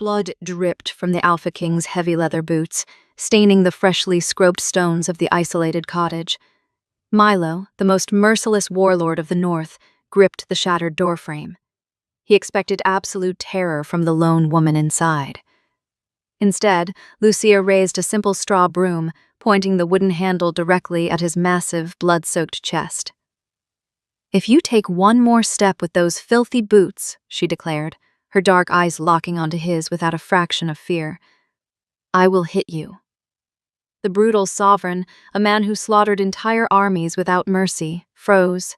Blood dripped from the Alpha King's heavy leather boots, staining the freshly scrubbed stones of the isolated cottage. Milo, the most merciless warlord of the North, gripped the shattered doorframe. He expected absolute terror from the lone woman inside. Instead, Lucia raised a simple straw broom, pointing the wooden handle directly at his massive, blood-soaked chest. "If you take one more step with those filthy boots," she declared, her dark eyes locking onto his without a fraction of fear, "I will hit you." The brutal sovereign, a man who slaughtered entire armies without mercy, froze.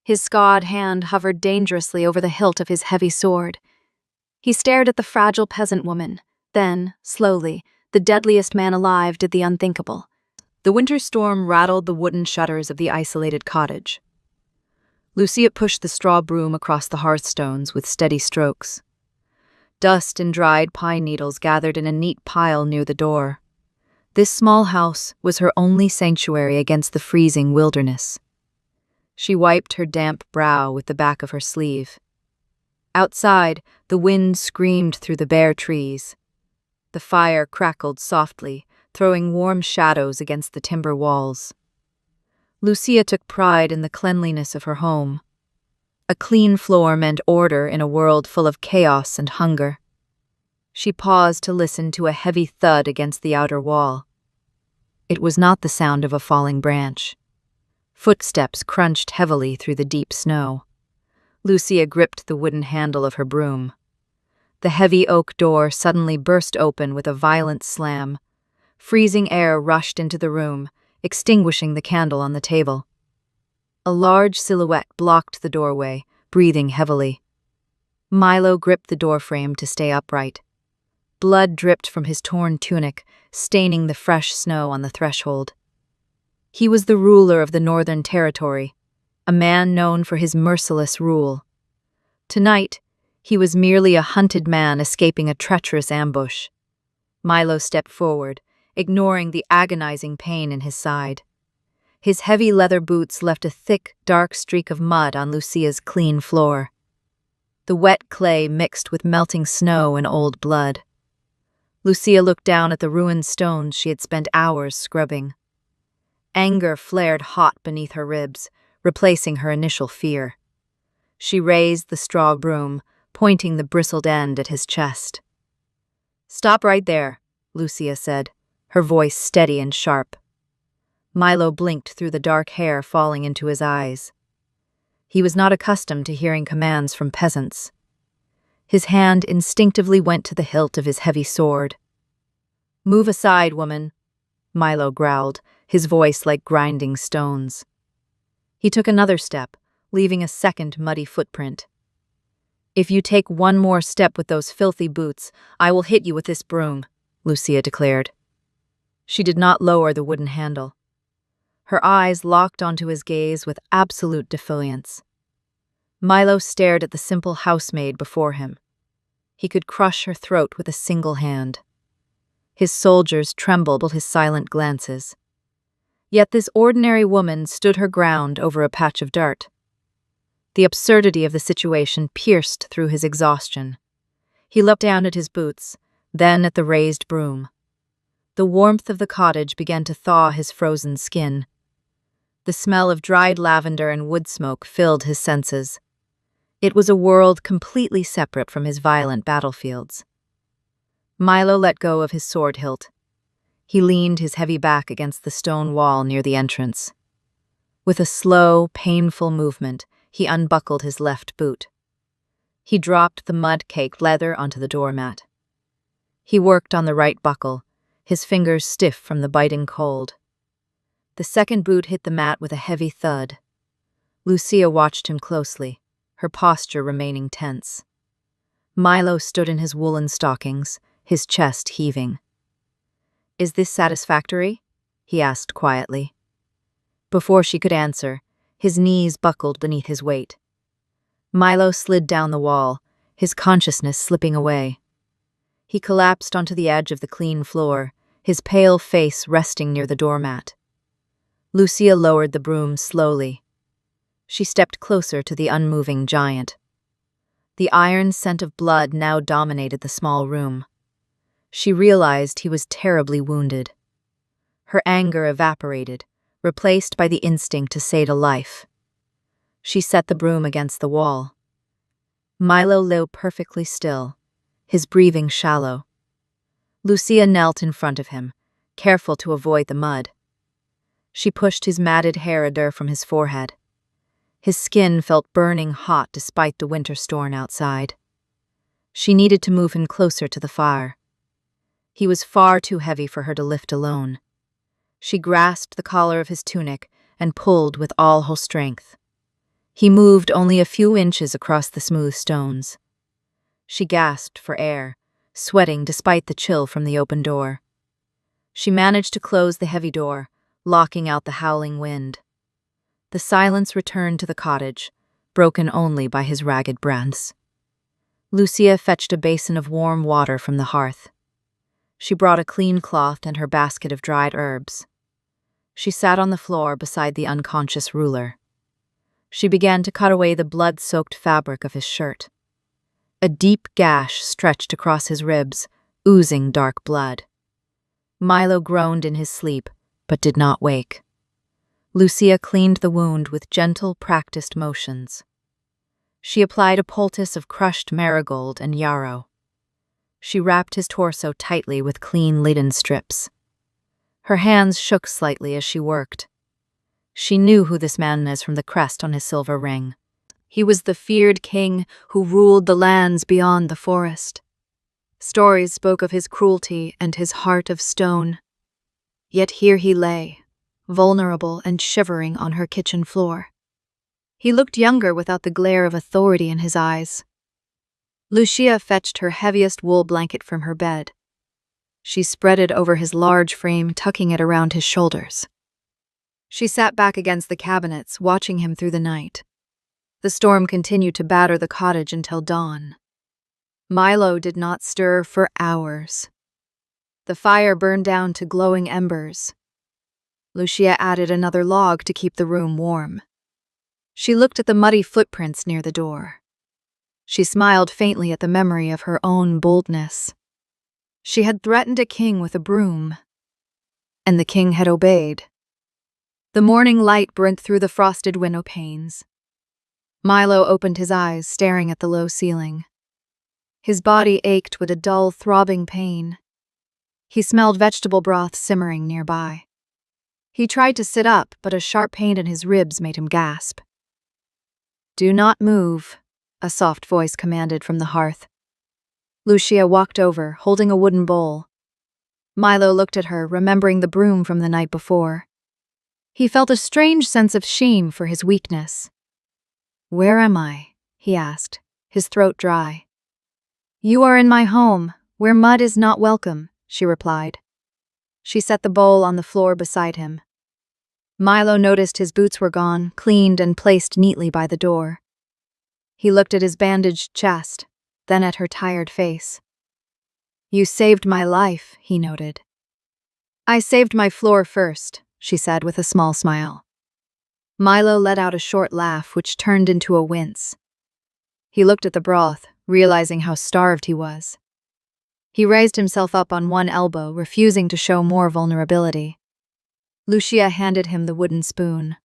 His scawed hand hovered dangerously over the hilt of his heavy sword. He stared at the fragile peasant woman. Then, slowly, the deadliest man alive did the unthinkable. The winter storm rattled the wooden shutters of the isolated cottage. Lucia pushed the straw broom across the hearthstones with steady strokes. Dust and dried pine needles gathered in a neat pile near the door. This small house was her only sanctuary against the freezing wilderness. She wiped her damp brow with the back of her sleeve. Outside, the wind screamed through the bare trees. The fire crackled softly, throwing warm shadows against the timber walls. Lucia took pride in the cleanliness of her home. A clean floor meant order in a world full of chaos and hunger. She paused to listen to a heavy thud against the outer wall. It was not the sound of a falling branch. Footsteps crunched heavily through the deep snow. Lucia gripped the wooden handle of her broom. The heavy oak door suddenly burst open with a violent slam. Freezing air rushed into the room, extinguishing the candle on the table. A large silhouette blocked the doorway, breathing heavily. Milo gripped the doorframe to stay upright. Blood dripped from his torn tunic, staining the fresh snow on the threshold. He was the ruler of the Northern Territory, a man known for his merciless rule. Tonight, he was merely a hunted man escaping a treacherous ambush. Milo stepped forward, ignoring the agonizing pain in his side. His heavy leather boots left a thick, dark streak of mud on Lucia's clean floor. The wet clay mixed with melting snow and old blood. Lucia looked down at the ruined stones she had spent hours scrubbing. Anger flared hot beneath her ribs, replacing her initial fear. She raised the straw broom, pointing the bristled end at his chest. "Stop right there," Lucia said, her voice steady and sharp. Milo blinked through the dark hair falling into his eyes. He was not accustomed to hearing commands from peasants. His hand instinctively went to the hilt of his heavy sword. "Move aside, woman," Milo growled, his voice like grinding stones. He took another step, leaving a second muddy footprint. "If you take one more step with those filthy boots, I will hit you with this broom," Lucia declared. She did not lower the wooden handle. Her eyes locked onto his gaze with absolute defiance. Milo stared at the simple housemaid before him. He could crush her throat with a single hand. His soldiers trembled at his silent glances. Yet this ordinary woman stood her ground over a patch of dirt. The absurdity of the situation pierced through his exhaustion. He looked down at his boots, then at the raised broom. The warmth of the cottage began to thaw his frozen skin. The smell of dried lavender and wood smoke filled his senses. It was a world completely separate from his violent battlefields. Milo let go of his sword hilt. He leaned his heavy back against the stone wall near the entrance. With a slow, painful movement, he unbuckled his left boot. He dropped the mud-caked leather onto the doormat. He worked on the right buckle, his fingers stiff from the biting cold. The second boot hit the mat with a heavy thud. Lucia watched him closely, her posture remaining tense. Milo stood in his woolen stockings, his chest heaving. "Is this satisfactory?" he asked quietly. Before she could answer, his knees buckled beneath his weight. Milo slid down the wall, his consciousness slipping away. He collapsed onto the edge of the clean floor, his pale face resting near the doormat. Lucia lowered the broom slowly. She stepped closer to the unmoving giant. The iron scent of blood now dominated the small room. She realized he was terribly wounded. Her anger evaporated, replaced by the instinct to save a life. She set the broom against the wall. Milo lay perfectly still, his breathing shallow. Lucia knelt in front of him, careful to avoid the mud. She pushed his matted hair adair from his forehead. His skin felt burning hot despite the winter storm outside. She needed to move him closer to the fire. He was far too heavy for her to lift alone. She grasped the collar of his tunic and pulled with all her strength. He moved only a few inches across the smooth stones. She gasped for air, sweating despite the chill from the open door. She managed to close the heavy door, locking out the howling wind. The silence returned to the cottage, broken only by his ragged breaths. Lucia fetched a basin of warm water from the hearth. She brought a clean cloth and her basket of dried herbs. She sat on the floor beside the unconscious ruler. She began to cut away the blood-soaked fabric of his shirt. A deep gash stretched across his ribs, oozing dark blood. Milo groaned in his sleep, but did not wake. Lucia cleaned the wound with gentle, practiced motions. She applied a poultice of crushed marigold and yarrow. She wrapped his torso tightly with clean linen strips. Her hands shook slightly as she worked. She knew who this man was from the crest on his silver ring. He was the feared king who ruled the lands beyond the forest. Stories spoke of his cruelty and his heart of stone. Yet here he lay, vulnerable and shivering on her kitchen floor. He looked younger without the glare of authority in his eyes. Lucia fetched her heaviest wool blanket from her bed. She spread it over his large frame, tucking it around his shoulders. She sat back against the cabinets, watching him through the night. The storm continued to batter the cottage until dawn. Milo did not stir for hours. The fire burned down to glowing embers. Lucia added another log to keep the room warm. She looked at the muddy footprints near the door. She smiled faintly at the memory of her own boldness. She had threatened a king with a broom, and the king had obeyed. The morning light burnt through the frosted window panes. Milo opened his eyes, staring at the low ceiling. His body ached with a dull, throbbing pain. He smelled vegetable broth simmering nearby. He tried to sit up, but a sharp pain in his ribs made him gasp. "Do not move," a soft voice commanded from the hearth. Lucia walked over, holding a wooden bowl. Milo looked at her, remembering the broom from the night before. He felt a strange sense of shame for his weakness. "Where am I?" he asked, his throat dry. "You are in my home, where mud is not welcome," she replied. She set the bowl on the floor beside him. Milo noticed his boots were gone, cleaned and placed neatly by the door. He looked at his bandaged chest, then at her tired face. "You saved my life," he noted. "I saved my floor first," she said with a small smile. Milo let out a short laugh, which turned into a wince. He looked at the broth, realizing how starved he was. He raised himself up on one elbow, refusing to show more vulnerability. Lucia handed him the wooden spoon.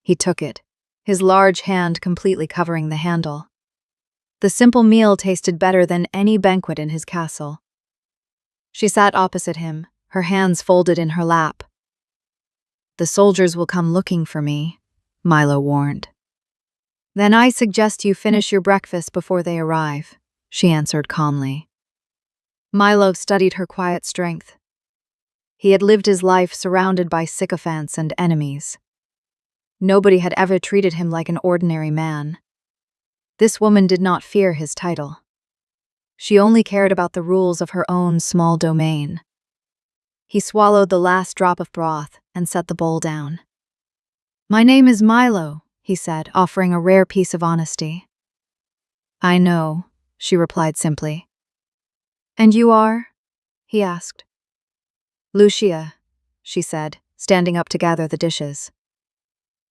He took it, his large hand completely covering the handle. The simple meal tasted better than any banquet in his castle. She sat opposite him, her hands folded in her lap. "The soldiers will come looking for me," Milo warned. "Then I suggest you finish your breakfast before they arrive," she answered calmly. Milo studied her quiet strength. He had lived his life surrounded by sycophants and enemies. Nobody had ever treated him like an ordinary man. This woman did not fear his title. She only cared about the rules of her own small domain. He swallowed the last drop of broth and set the bowl down. "My name is Milo," he said, offering a rare piece of honesty. "I know," she replied simply. "And you are?" he asked. "Lucia," she said, standing up to gather the dishes.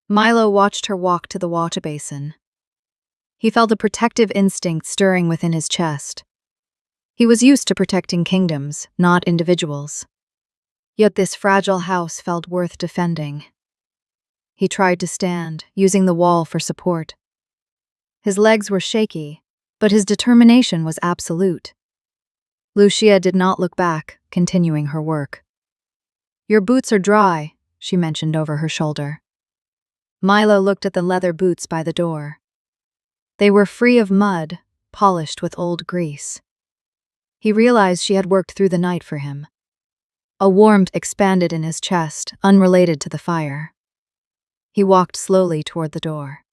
Milo watched her walk to the water basin. He felt a protective instinct stirring within his chest. He was used to protecting kingdoms, not individuals. Yet this fragile house felt worth defending. He tried to stand, using the wall for support. His legs were shaky, but his determination was absolute. Lucia did not look back, continuing her work. "Your boots are dry," she mentioned over her shoulder. Milo looked at the leather boots by the door. They were free of mud, polished with old grease. He realized she had worked through the night for him. A warmth expanded in his chest, unrelated to the fire. He walked slowly toward the door.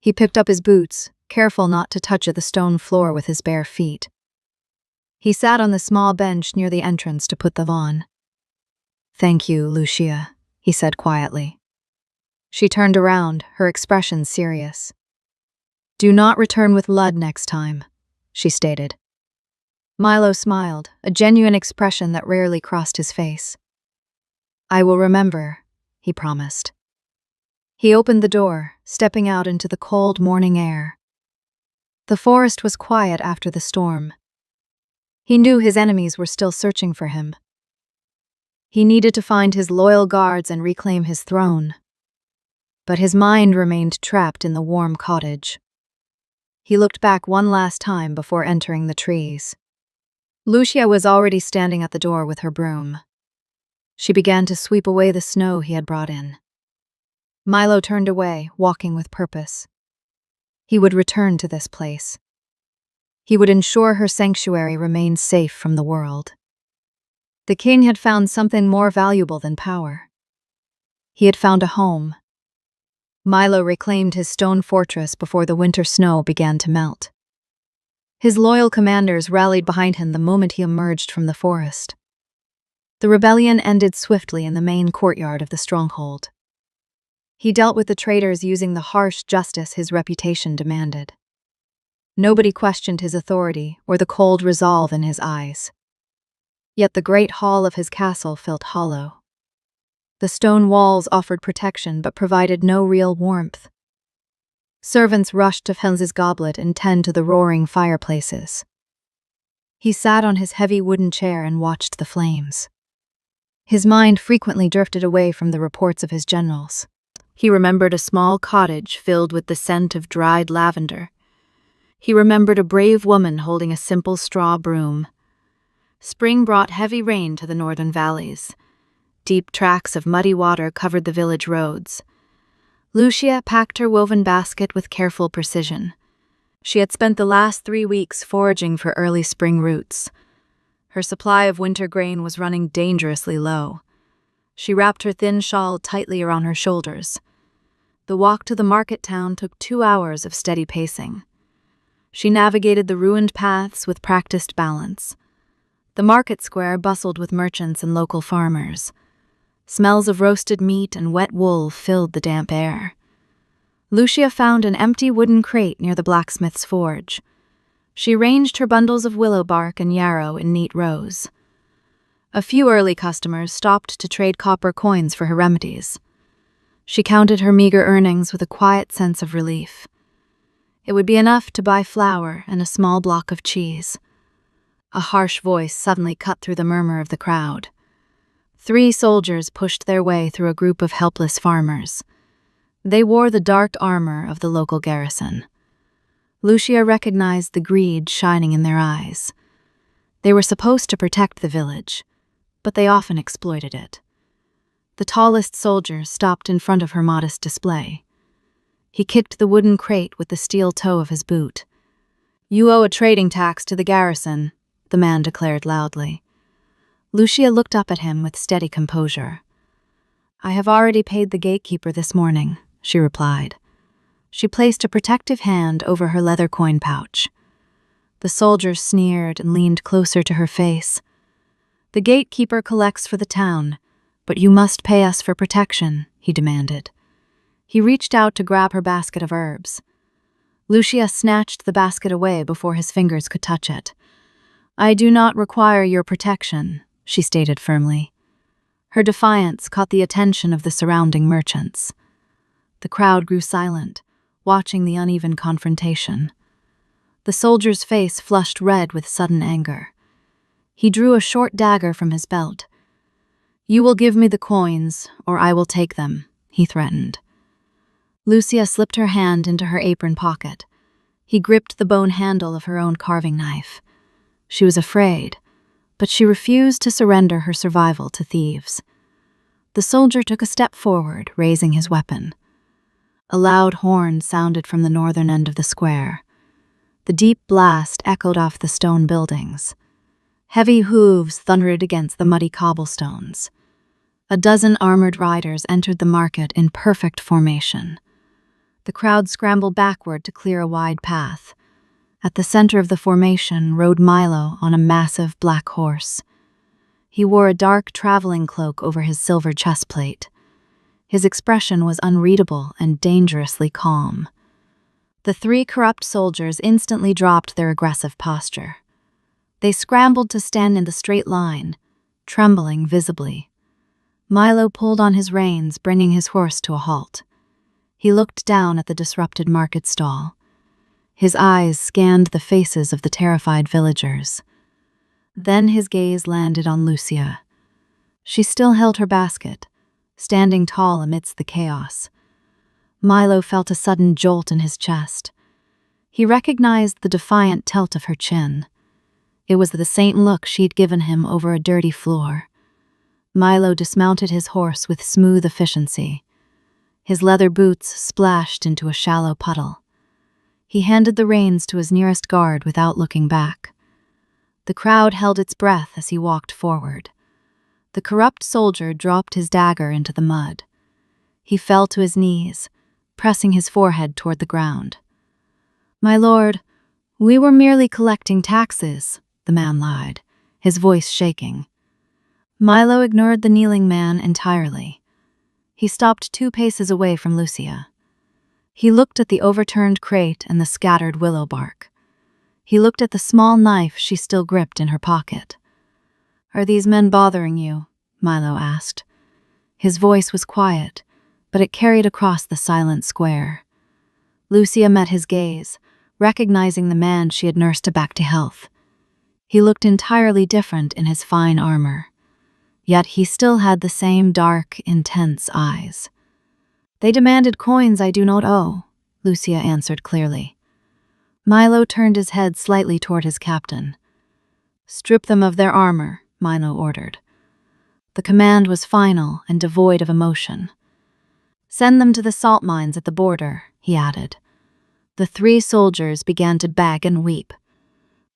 He picked up his boots, careful not to touch the stone floor with his bare feet. He sat on the small bench near the entrance to put them on. "Thank you, Lucia," he said quietly. She turned around, her expression serious. "Do not return with blood next time," she stated. Milo smiled, a genuine expression that rarely crossed his face. "I will remember," he promised. He opened the door, stepping out into the cold morning air. The forest was quiet after the storm. He knew his enemies were still searching for him. He needed to find his loyal guards and reclaim his throne. But his mind remained trapped in the warm cottage. He looked back one last time before entering the trees. Lucia was already standing at the door with her broom. She began to sweep away the snow he had brought in. Milo turned away, walking with purpose. He would return to this place. He would ensure her sanctuary remained safe from the world. The king had found something more valuable than power. He had found a home. Milo reclaimed his stone fortress before the winter snow began to melt. His loyal commanders rallied behind him the moment he emerged from the forest. The rebellion ended swiftly in the main courtyard of the stronghold. He dealt with the traitors using the harsh justice his reputation demanded. Nobody questioned his authority or the cold resolve in his eyes. Yet the great hall of his castle felt hollow. The stone walls offered protection but provided no real warmth. Servants rushed to fill his goblet and tend to the roaring fireplaces. He sat on his heavy wooden chair and watched the flames. His mind frequently drifted away from the reports of his generals. He remembered a small cottage filled with the scent of dried lavender. He remembered a brave woman holding a simple straw broom. Spring brought heavy rain to the northern valleys. Deep tracts of muddy water covered the village roads. Lucia packed her woven basket with careful precision. She had spent the last 3 weeks foraging for early spring roots. Her supply of winter grain was running dangerously low. She wrapped her thin shawl tightly around her shoulders. The walk to the market town took 2 hours of steady pacing. She navigated the ruined paths with practiced balance. The market square bustled with merchants and local farmers. Smells of roasted meat and wet wool filled the damp air. Lucia found an empty wooden crate near the blacksmith's forge. She arranged her bundles of willow bark and yarrow in neat rows. A few early customers stopped to trade copper coins for her remedies. She counted her meager earnings with a quiet sense of relief. It would be enough to buy flour and a small block of cheese. A harsh voice suddenly cut through the murmur of the crowd. 3 soldiers pushed their way through a group of helpless farmers. They wore the dark armor of the local garrison. Lucia recognized the greed shining in their eyes. They were supposed to protect the village, but they often exploited it. The tallest soldier stopped in front of her modest display. He kicked the wooden crate with the steel toe of his boot. "You owe a trading tax to the garrison," the man declared loudly. Lucia looked up at him with steady composure. "I have already paid the gatekeeper this morning," she replied. She placed a protective hand over her leather coin pouch. The soldier sneered and leaned closer to her face. "The gatekeeper collects for the town, but you must pay us for protection," he demanded. He reached out to grab her basket of herbs. Lucia snatched the basket away before his fingers could touch it. "I do not require your protection," she stated firmly. Her defiance caught the attention of the surrounding merchants. The crowd grew silent, watching the uneven confrontation. The soldier's face flushed red with sudden anger. He drew a short dagger from his belt. "You will give me the coins, or I will take them," he threatened. Lucia slipped her hand into her apron pocket. He gripped the bone handle of her own carving knife. She was afraid, but she refused to surrender her survival to thieves. The soldier took a step forward, raising his weapon. A loud horn sounded from the northern end of the square. The deep blast echoed off the stone buildings. Heavy hooves thundered against the muddy cobblestones. A dozen armored riders entered the market in perfect formation. The crowd scrambled backward to clear a wide path. At the center of the formation rode Milo on a massive black horse. He wore a dark traveling cloak over his silver chestplate. His expression was unreadable and dangerously calm. The three corrupt soldiers instantly dropped their aggressive posture. They scrambled to stand in the straight line, trembling visibly. Milo pulled on his reins, bringing his horse to a halt. He looked down at the disrupted market stall. His eyes scanned the faces of the terrified villagers. Then his gaze landed on Lucia. She still held her basket, standing tall amidst the chaos. Milo felt a sudden jolt in his chest. He recognized the defiant tilt of her chin. It was the same look she'd given him over a dirty floor. Milo dismounted his horse with smooth efficiency. His leather boots splashed into a shallow puddle. He handed the reins to his nearest guard without looking back. The crowd held its breath as he walked forward. The corrupt soldier dropped his dagger into the mud. He fell to his knees, pressing his forehead toward the ground. "My lord, we were merely collecting taxes," the man lied, his voice shaking. Milo ignored the kneeling man entirely. He stopped 2 paces away from Lucia. He looked at the overturned crate and the scattered willow bark. He looked at the small knife she still gripped in her pocket. "Are these men bothering you?" Milo asked. His voice was quiet, but it carried across the silent square. Lucia met his gaze, recognizing the man she had nursed back to health. He looked entirely different in his fine armor. Yet he still had the same dark, intense eyes. "They demanded coins I do not owe," Lucia answered clearly. Milo turned his head slightly toward his captain. "Strip them of their armor," Milo ordered. The command was final and devoid of emotion. "Send them to the salt mines at the border," he added. The 3 soldiers began to beg and weep.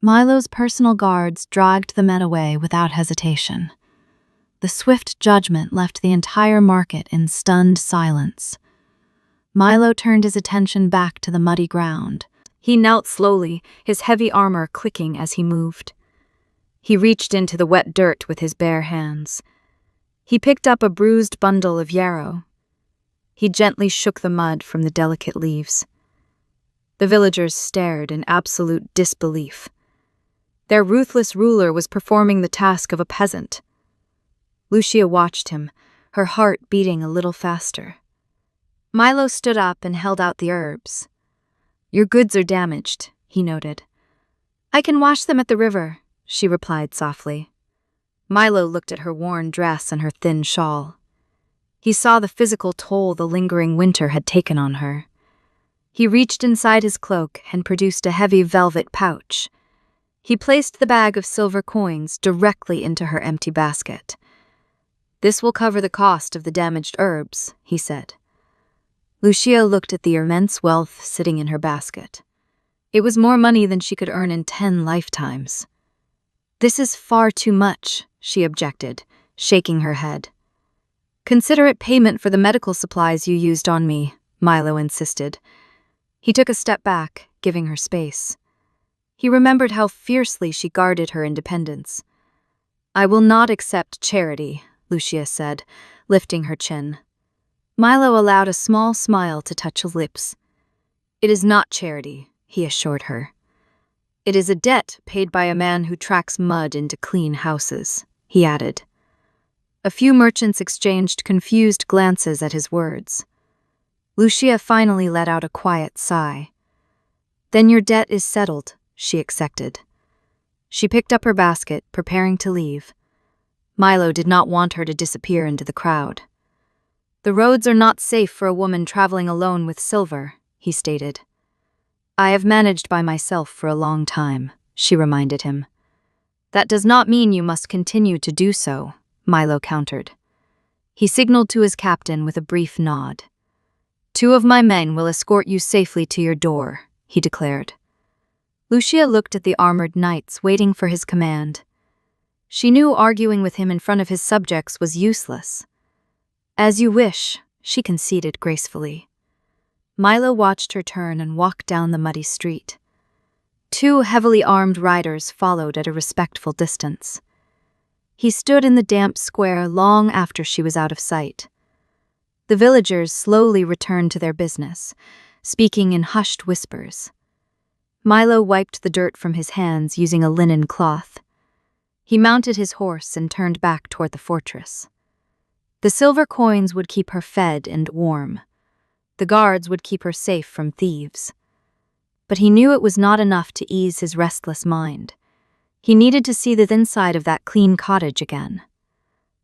Milo's personal guards dragged the men away without hesitation. The swift judgment left the entire market in stunned silence. Milo turned his attention back to the muddy ground. He knelt slowly, his heavy armor clicking as he moved. He reached into the wet dirt with his bare hands. He picked up a bruised bundle of yarrow. He gently shook the mud from the delicate leaves. The villagers stared in absolute disbelief. Their ruthless ruler was performing the task of a peasant. Lucia watched him, her heart beating a little faster. Milo stood up and held out the herbs. "Your goods are damaged," he noted. "I can wash them at the river," she replied softly. Milo looked at her worn dress and her thin shawl. He saw the physical toll the lingering winter had taken on her. He reached inside his cloak and produced a heavy velvet pouch. He placed the bag of silver coins directly into her empty basket. "This will cover the cost of the damaged herbs," he said. Lucia looked at the immense wealth sitting in her basket. It was more money than she could earn in 10 lifetimes. "This is far too much," she objected, shaking her head. "Consider it payment for the medical supplies you used on me," Milo insisted. He took a step back, giving her space. He remembered how fiercely she guarded her independence. "I will not accept charity," Lucia said, lifting her chin. Milo allowed a small smile to touch his lips. "It is not charity," he assured her. "It is a debt paid by a man who tracks mud into clean houses," he added. A few merchants exchanged confused glances at his words. Lucia finally let out a quiet sigh. "Then your debt is settled," she accepted. She picked up her basket, preparing to leave. Milo did not want her to disappear into the crowd. "The roads are not safe for a woman traveling alone with silver," he stated. "I have managed by myself for a long time," she reminded him. "That does not mean you must continue to do so," Milo countered. He signaled to his captain with a brief nod. "2 of my men will escort you safely to your door," he declared. Lucia looked at the armored knights waiting for his command. She knew arguing with him in front of his subjects was useless. "As you wish," she conceded gracefully. Milo watched her turn and walk down the muddy street. 2 heavily armed riders followed at a respectful distance. He stood in the damp square long after she was out of sight. The villagers slowly returned to their business, speaking in hushed whispers. Milo wiped the dirt from his hands using a linen cloth. He mounted his horse and turned back toward the fortress. The silver coins would keep her fed and warm. The guards would keep her safe from thieves. But he knew it was not enough to ease his restless mind. He needed to see the inside of that clean cottage again.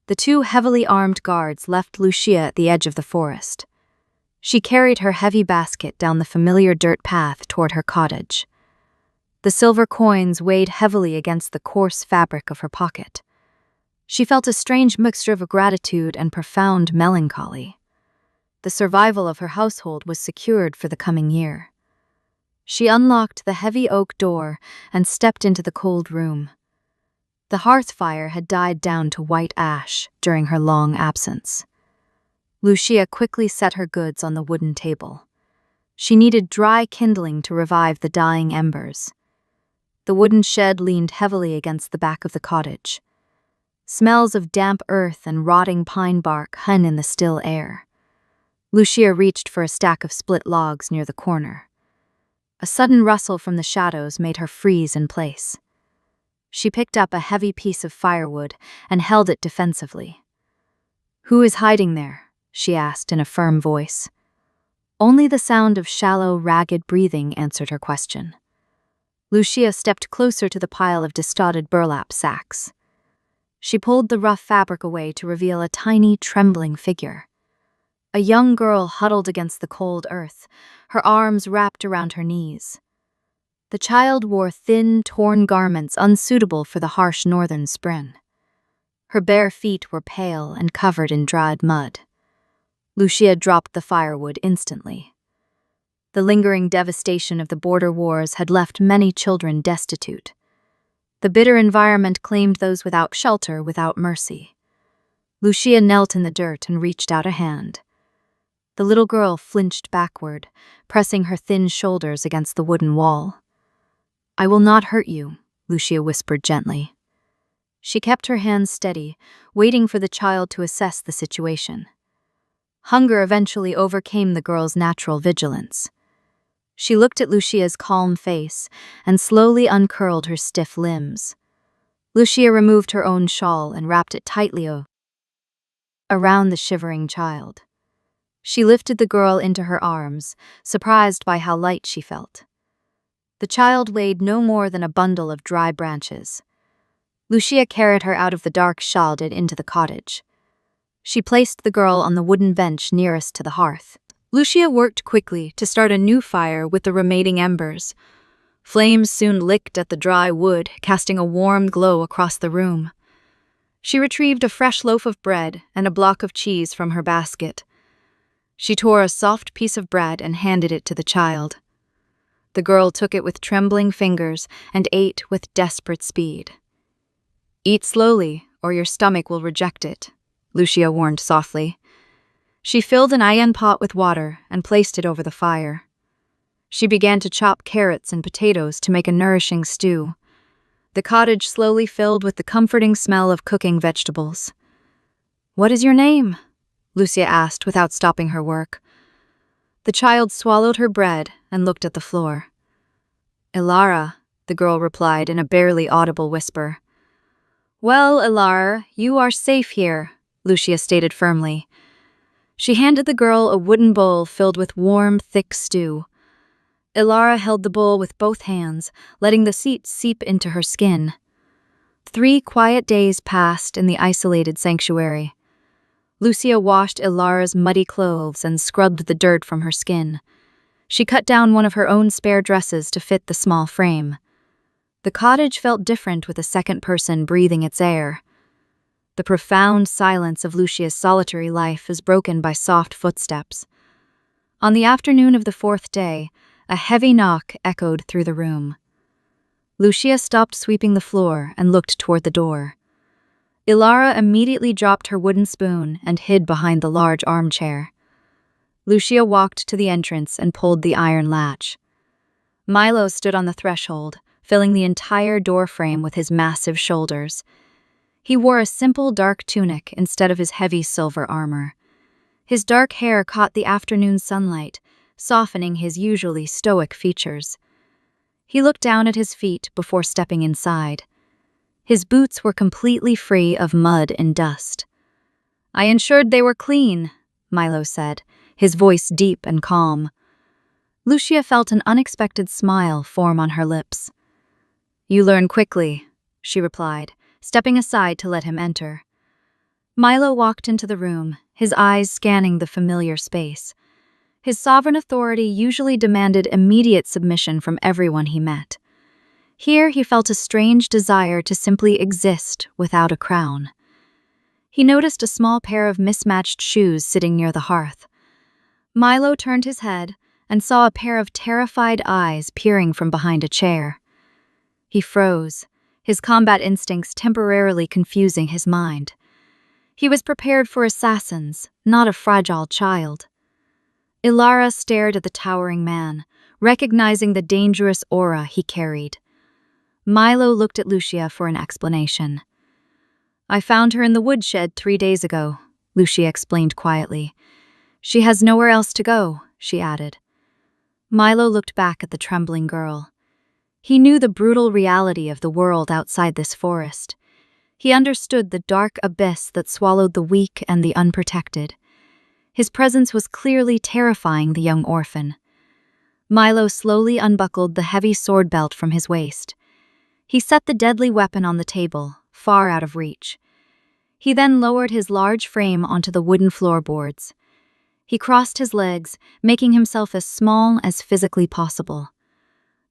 The 2 heavily armed guards left Lucia at the edge of the forest. She carried her heavy basket down the familiar dirt path toward her cottage. The silver coins weighed heavily against the coarse fabric of her pocket. She felt a strange mixture of gratitude and profound melancholy. The survival of her household was secured for the coming year. She unlocked the heavy oak door and stepped into the cold room. The hearth fire had died down to white ash during her long absence. Lucia quickly set her goods on the wooden table. She needed dry kindling to revive the dying embers. The wooden shed leaned heavily against the back of the cottage. Smells of damp earth and rotting pine bark hung in the still air. Lucia reached for a stack of split logs near the corner. A sudden rustle from the shadows made her freeze in place. She picked up a heavy piece of firewood and held it defensively. "Who is hiding there?" she asked in a firm voice. Only the sound of shallow, ragged breathing answered her question. Lucia stepped closer to the pile of discarded burlap sacks. She pulled the rough fabric away to reveal a tiny, trembling figure. A young girl huddled against the cold earth, her arms wrapped around her knees. The child wore thin, torn garments unsuitable for the harsh northern spring. Her bare feet were pale and covered in dried mud. Lucia dropped the firewood instantly. The lingering devastation of the border wars had left many children destitute. The bitter environment claimed those without shelter without mercy. Lucia knelt in the dirt and reached out a hand. The little girl flinched backward, pressing her thin shoulders against the wooden wall. "I will not hurt you," Lucia whispered gently. She kept her hands steady, waiting for the child to assess the situation. Hunger eventually overcame the girl's natural vigilance. She looked at Lucia's calm face and slowly uncurled her stiff limbs. Lucia removed her own shawl and wrapped it tightly around the shivering child. She lifted the girl into her arms, surprised by how light she felt. The child weighed no more than a bundle of dry branches. Lucia carried her out of the dark shawl and into the cottage. She placed the girl on the wooden bench nearest to the hearth. Lucia worked quickly to start a new fire with the remaining embers. Flames soon licked at the dry wood, casting a warm glow across the room. She retrieved a fresh loaf of bread and a block of cheese from her basket. She tore a soft piece of bread and handed it to the child. The girl took it with trembling fingers and ate with desperate speed. "Eat slowly, or your stomach will reject it," Lucia warned softly. She filled an iron pot with water and placed it over the fire. She began to chop carrots and potatoes to make a nourishing stew. The cottage slowly filled with the comforting smell of cooking vegetables. "What is your name?" Lucia asked without stopping her work. The child swallowed her bread and looked at the floor. "Ilara," the girl replied in a barely audible whisper. "Well, Ilara, you are safe here," Lucia stated firmly. She handed the girl a wooden bowl filled with warm, thick stew. Ilara held the bowl with both hands, letting the seep seep into her skin. 3 quiet days passed in the isolated sanctuary. Lucia washed Ilara's muddy clothes and scrubbed the dirt from her skin. She cut down one of her own spare dresses to fit the small frame. The cottage felt different with a second person breathing its air. The profound silence of Lucia's solitary life is broken by soft footsteps. On the afternoon of the 4th day, a heavy knock echoed through the room. Lucia stopped sweeping the floor and looked toward the door. Ilara immediately dropped her wooden spoon and hid behind the large armchair. Lucia walked to the entrance and pulled the iron latch. Milo stood on the threshold, filling the entire doorframe with his massive shoulders. He wore a simple dark tunic instead of his heavy silver armor. His dark hair caught the afternoon sunlight, softening his usually stoic features. He looked down at his feet before stepping inside. His boots were completely free of mud and dust. "I ensured they were clean," Milo said, his voice deep and calm. Lucia felt an unexpected smile form on her lips. "You learn quickly," she replied, stepping aside to let him enter. Milo walked into the room, his eyes scanning the familiar space. His sovereign authority usually demanded immediate submission from everyone he met. Here he felt a strange desire to simply exist without a crown. He noticed a small pair of mismatched shoes sitting near the hearth. Milo turned his head and saw a pair of terrified eyes peering from behind a chair. He froze, his combat instincts temporarily confusing his mind. He was prepared for assassins, not a fragile child. Ilara stared at the towering man, recognizing the dangerous aura he carried. Milo looked at Lucia for an explanation. "I found her in the woodshed 3 days ago," Lucia explained quietly. "She has nowhere else to go," she added. Milo looked back at the trembling girl. He knew the brutal reality of the world outside this forest. He understood the dark abyss that swallowed the weak and the unprotected. His presence was clearly terrifying the young orphan. Milo slowly unbuckled the heavy sword belt from his waist. He set the deadly weapon on the table, far out of reach. He then lowered his large frame onto the wooden floorboards. He crossed his legs, making himself as small as physically possible.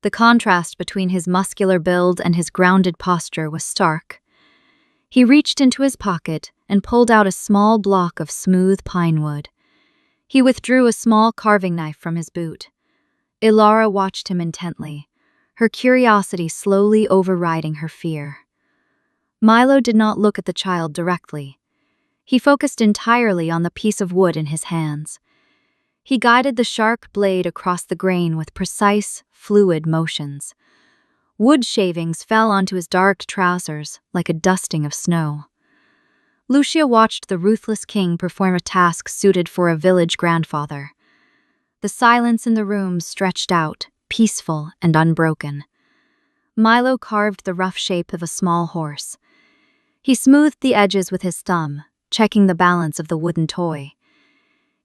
The contrast between his muscular build and his grounded posture was stark. He reached into his pocket and pulled out a small block of smooth pine wood. He withdrew a small carving knife from his boot. Ilara watched him intently, her curiosity slowly overriding her fear. Milo did not look at the child directly. He focused entirely on the piece of wood in his hands. He guided the sharp blade across the grain with precise, fluid motions. Wood shavings fell onto his dark trousers like a dusting of snow. Lucia watched the ruthless king perform a task suited for a village grandfather. The silence in the room stretched out, peaceful and unbroken. Milo carved the rough shape of a small horse. He smoothed the edges with his thumb, checking the balance of the wooden toy.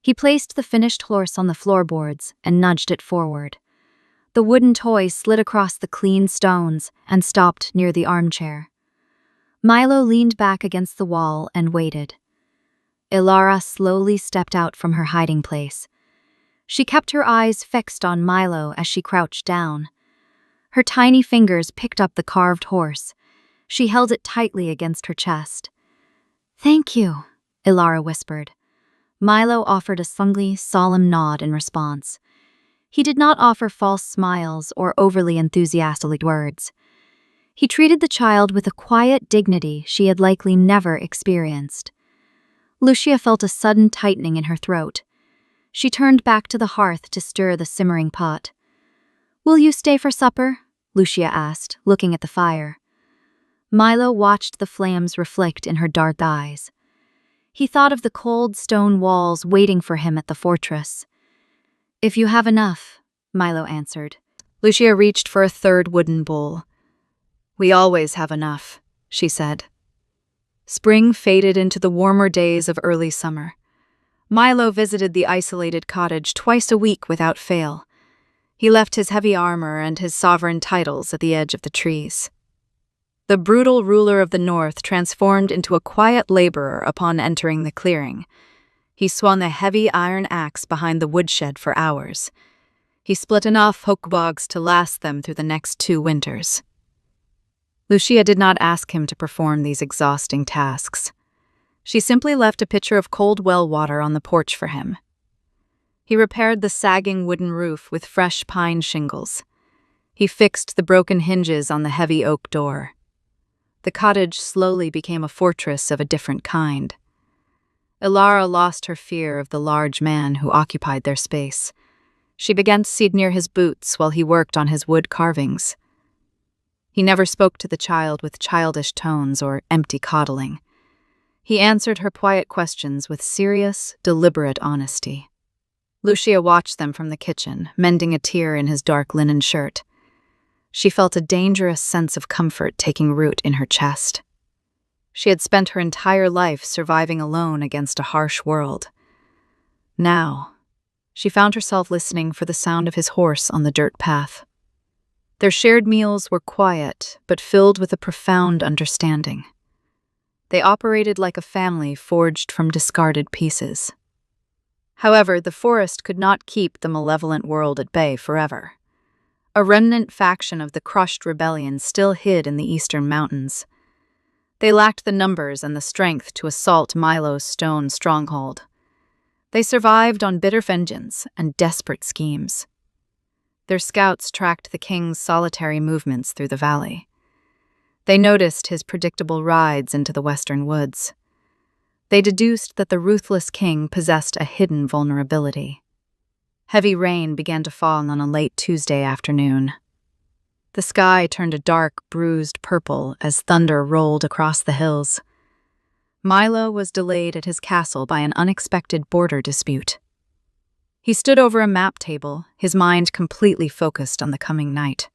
He placed the finished horse on the floorboards and nudged it forward. The wooden toy slid across the clean stones and stopped near the armchair. Milo leaned back against the wall and waited. Ilara slowly stepped out from her hiding place. She kept her eyes fixed on Milo as she crouched down. Her tiny fingers picked up the carved horse. She held it tightly against her chest. "Thank you," Ilara whispered. Milo offered a solemn nod in response. He did not offer false smiles or overly enthusiastic words. He treated the child with a quiet dignity she had likely never experienced. Lucia felt a sudden tightening in her throat. She turned back to the hearth to stir the simmering pot. "Will you stay for supper?" Lucia asked, looking at the fire. Milo watched the flames reflect in her dark eyes. He thought of the cold stone walls waiting for him at the fortress. "If you have enough," Milo answered. Lucia reached for a third wooden bowl. "We always have enough," she said. Spring faded into the warmer days of early summer. Milo visited the isolated cottage twice a week without fail. He left his heavy armor and his sovereign titles at the edge of the trees. The brutal ruler of the north transformed into a quiet laborer upon entering the clearing. He swung a heavy iron axe behind the woodshed for hours. He split enough hookbogs to last them through the next 2 winters. Lucia did not ask him to perform these exhausting tasks. She simply left a pitcher of cold well water on the porch for him. He repaired the sagging wooden roof with fresh pine shingles. He fixed the broken hinges on the heavy oak door. The cottage slowly became a fortress of a different kind. Ilara lost her fear of the large man who occupied their space. She began to sit near his boots while he worked on his wood carvings. He never spoke to the child with childish tones or empty coddling. He answered her quiet questions with serious, deliberate honesty. Lucia watched them from the kitchen, mending a tear in his dark linen shirt. She felt a dangerous sense of comfort taking root in her chest. She had spent her entire life surviving alone against a harsh world. Now, she found herself listening for the sound of his horse on the dirt path. Their shared meals were quiet, but filled with a profound understanding. They operated like a family forged from discarded pieces. However, the forest could not keep the malevolent world at bay forever. A remnant faction of the crushed rebellion still hid in the eastern mountains. They lacked the numbers and the strength to assault Milo's stone stronghold. They survived on bitter vengeance and desperate schemes. Their scouts tracked the king's solitary movements through the valley. They noticed his predictable rides into the western woods. They deduced that the ruthless king possessed a hidden vulnerability. Heavy rain began to fall on a late Tuesday afternoon. The sky turned a dark, bruised purple as thunder rolled across the hills. Milo was delayed at his castle by an unexpected border dispute. He stood over a map table, his mind completely focused on the coming night.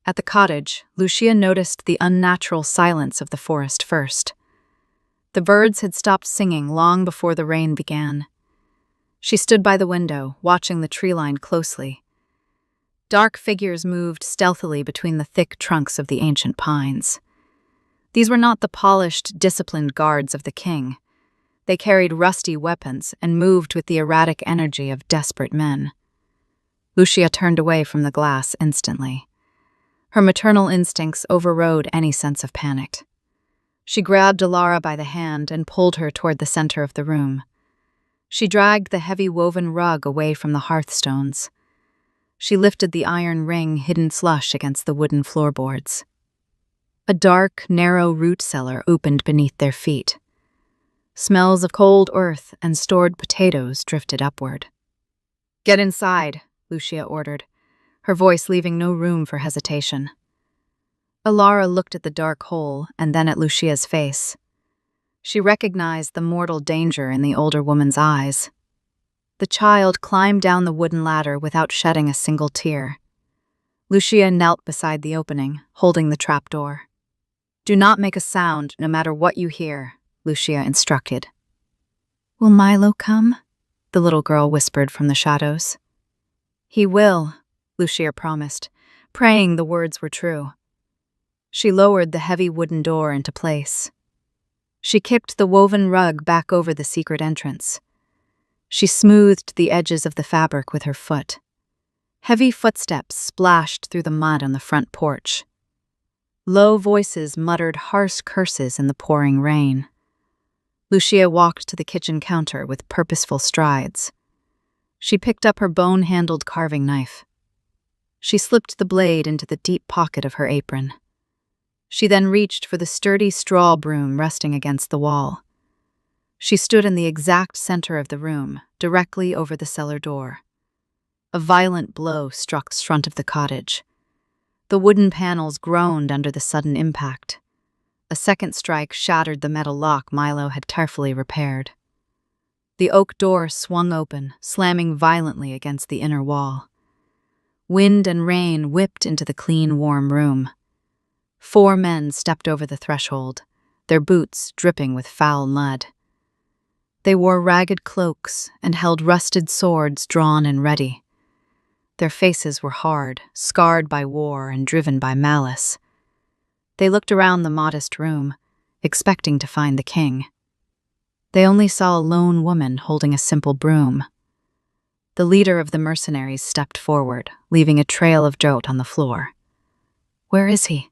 At the cottage, Lucia noticed the unnatural silence of the forest first. The birds had stopped singing long before the rain began. She stood by the window, watching the tree line closely. Dark figures moved stealthily between the thick trunks of the ancient pines. These were not the polished, disciplined guards of the king. They carried rusty weapons and moved with the erratic energy of desperate men. Lucia turned away from the glass instantly. Her maternal instincts overrode any sense of panic. She grabbed Ilara by the hand and pulled her toward the center of the room. She dragged the heavy woven rug away from the hearthstones. She lifted the iron ring hidden flush against the wooden floorboards. A dark, narrow root cellar opened beneath their feet. Smells of cold earth and stored potatoes drifted upward. "Get inside," Lucia ordered, her voice leaving no room for hesitation. Ilara looked at the dark hole and then at Lucia's face. She recognized the mortal danger in the older woman's eyes. The child climbed down the wooden ladder without shedding a single tear. Lucia knelt beside the opening, holding the trapdoor. "Do not make a sound, no matter what you hear," Lucia instructed. "Will Milo come?" the little girl whispered from the shadows. "He will," Lucia promised, praying the words were true. She lowered the heavy wooden door into place. She kicked the woven rug back over the secret entrance. She smoothed the edges of the fabric with her foot. Heavy footsteps splashed through the mud on the front porch. Low voices muttered harsh curses in the pouring rain. Lucia walked to the kitchen counter with purposeful strides. She picked up her bone-handled carving knife. She slipped the blade into the deep pocket of her apron. She then reached for the sturdy straw broom resting against the wall. She stood in the exact center of the room, directly over the cellar door. A violent blow struck the front of the cottage. The wooden panels groaned under the sudden impact. A second strike shattered the metal lock Milo had carefully repaired. The oak door swung open, slamming violently against the inner wall. Wind and rain whipped into the clean, warm room. 4 men stepped over the threshold, their boots dripping with foul mud. They wore ragged cloaks and held rusted swords drawn and ready. Their faces were hard, scarred by war and driven by malice. They looked around the modest room, expecting to find the king. They only saw a lone woman holding a simple broom. The leader of the mercenaries stepped forward, leaving a trail of dirt on the floor. "Where is he?"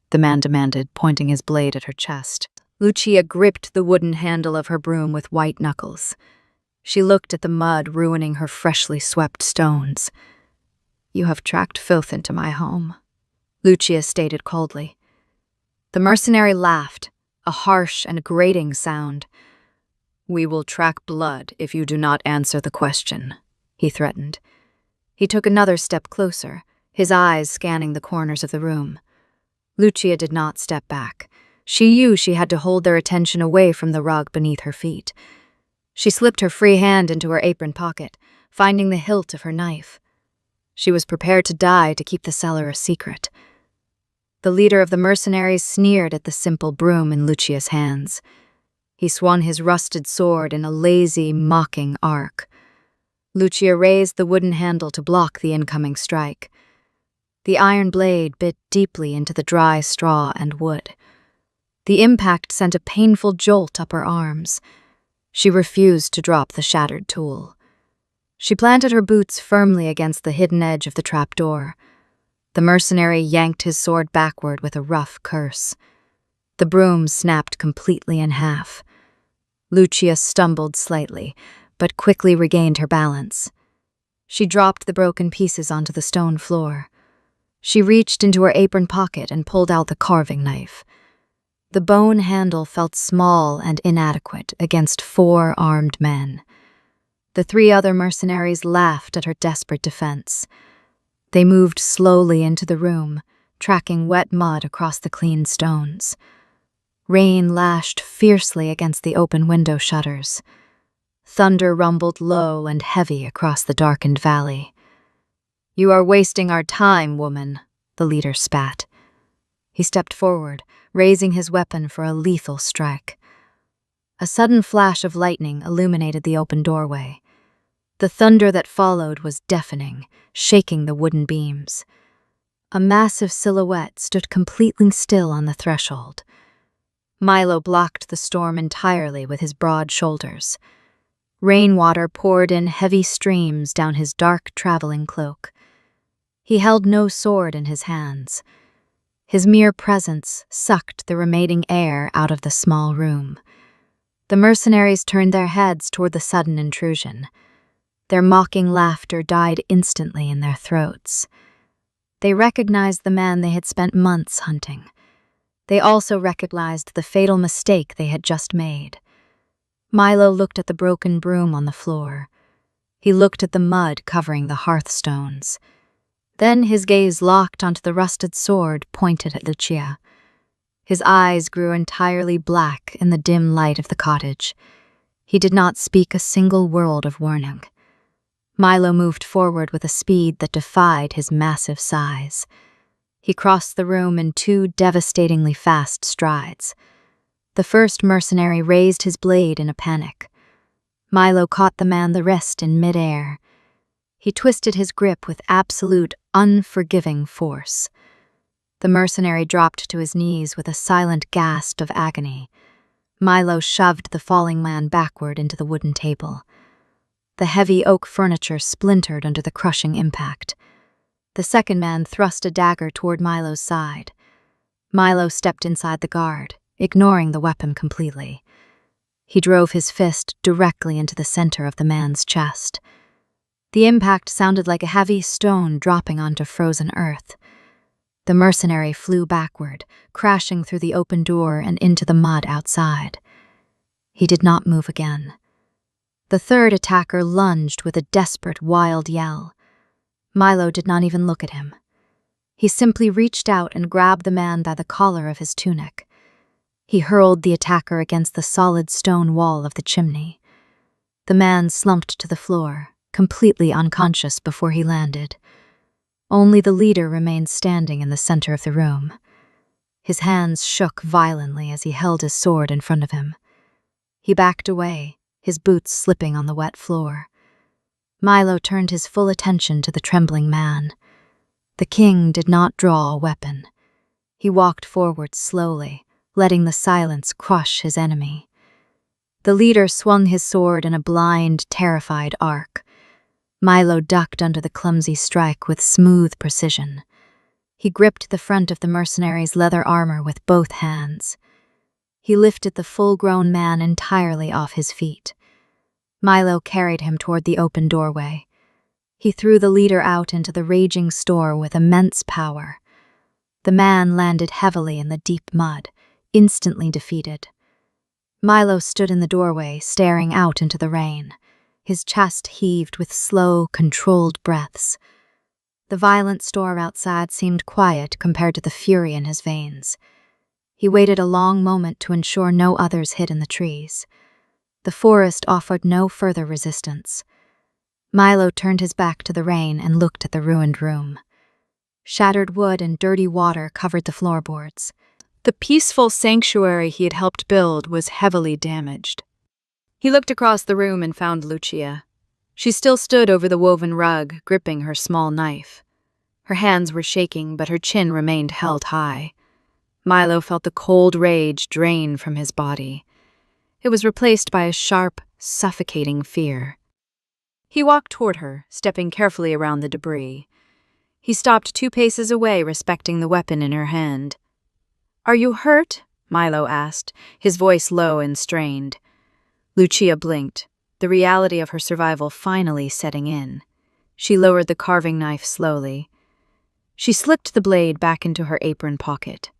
the man demanded, pointing his blade at her chest. Lucia gripped the wooden handle of her broom with white knuckles. She looked at the mud ruining her freshly swept stones. "You have tracked filth into my home," Lucia stated coldly. The mercenary laughed, a harsh and grating sound. "We will track blood if you do not answer the question," he threatened. He took another step closer, his eyes scanning the corners of the room. Lucia did not step back. She knew she had to hold their attention away from the rug beneath her feet. She slipped her free hand into her apron pocket, finding the hilt of her knife. She was prepared to die to keep the cellar a secret. The leader of the mercenaries sneered at the simple broom in Lucia's hands. He swung his rusted sword in a lazy, mocking arc. Lucia raised the wooden handle to block the incoming strike. The iron blade bit deeply into the dry straw and wood. The impact sent a painful jolt up her arms. She refused to drop the shattered tool. She planted her boots firmly against the hidden edge of the trapdoor. The mercenary yanked his sword backward with a rough curse. The broom snapped completely in half. Lucia stumbled slightly, but quickly regained her balance. She dropped the broken pieces onto the stone floor. She reached into her apron pocket and pulled out the carving knife. The bone handle felt small and inadequate against 4 armed men. The 3 other mercenaries laughed at her desperate defense. They moved slowly into the room, tracking wet mud across the clean stones. Rain lashed fiercely against the open window shutters. Thunder rumbled low and heavy across the darkened valley. "You are wasting our time, woman," the leader spat. He stepped forward, raising his weapon for a lethal strike. A sudden flash of lightning illuminated the open doorway. The thunder that followed was deafening, shaking the wooden beams. A massive silhouette stood completely still on the threshold. Milo blocked the storm entirely with his broad shoulders. Rainwater poured in heavy streams down his dark traveling cloak. He held no sword in his hands. His mere presence sucked the remaining air out of the small room. The mercenaries turned their heads toward the sudden intrusion. Their mocking laughter died instantly in their throats. They recognized the man they had spent months hunting. They also recognized the fatal mistake they had just made. Milo looked at the broken broom on the floor. He looked at the mud covering the hearthstones. Then his gaze locked onto the rusted sword pointed at Lucia. His eyes grew entirely black in the dim light of the cottage. He did not speak a single word of warning. Milo moved forward with a speed that defied his massive size. He crossed the room in 2 devastatingly fast strides. The first mercenary raised his blade in a panic. Milo caught the man the wrist in midair. He twisted his grip with absolute, unforgiving force. The mercenary dropped to his knees with a silent gasp of agony. Milo shoved the falling man backward into the wooden table. The heavy oak furniture splintered under the crushing impact. The second man thrust a dagger toward Milo's side. Milo stepped inside the guard, ignoring the weapon completely. He drove his fist directly into the center of the man's chest. The impact sounded like a heavy stone dropping onto frozen earth. The mercenary flew backward, crashing through the open door and into the mud outside. He did not move again. The third attacker lunged with a desperate, wild yell. Milo did not even look at him. He simply reached out and grabbed the man by the collar of his tunic. He hurled the attacker against the solid stone wall of the chimney. The man slumped to the floor, completely unconscious before he landed. Only the leader remained standing in the center of the room. His hands shook violently as he held his sword in front of him. He backed away, his boots slipping on the wet floor. Milo turned his full attention to the trembling man. The king did not draw a weapon. He walked forward slowly, letting the silence crush his enemy. The leader swung his sword in a blind, terrified arc. Milo ducked under the clumsy strike with smooth precision. He gripped the front of the mercenary's leather armor with both hands. He lifted the full-grown man entirely off his feet. Milo carried him toward the open doorway. He threw the leader out into the raging storm with immense power. The man landed heavily in the deep mud, instantly defeated. Milo stood in the doorway, staring out into the rain. His chest heaved with slow, controlled breaths. The violent storm outside seemed quiet compared to the fury in his veins. He waited a long moment to ensure no others hid in the trees. The forest offered no further resistance. Milo turned his back to the rain and looked at the ruined room. Shattered wood and dirty water covered the floorboards. The peaceful sanctuary he had helped build was heavily damaged. He looked across the room and found Lucia. She still stood over the woven rug, gripping her small knife. Her hands were shaking, but her chin remained held high. Milo felt the cold rage drain from his body. It was replaced by a sharp, suffocating fear. He walked toward her, stepping carefully around the debris. He stopped 2 paces away, respecting the weapon in her hand. "Are you hurt?" Milo asked, his voice low and strained. Lucia blinked, the reality of her survival finally setting in. She lowered the carving knife slowly. She slipped the blade back into her apron pocket.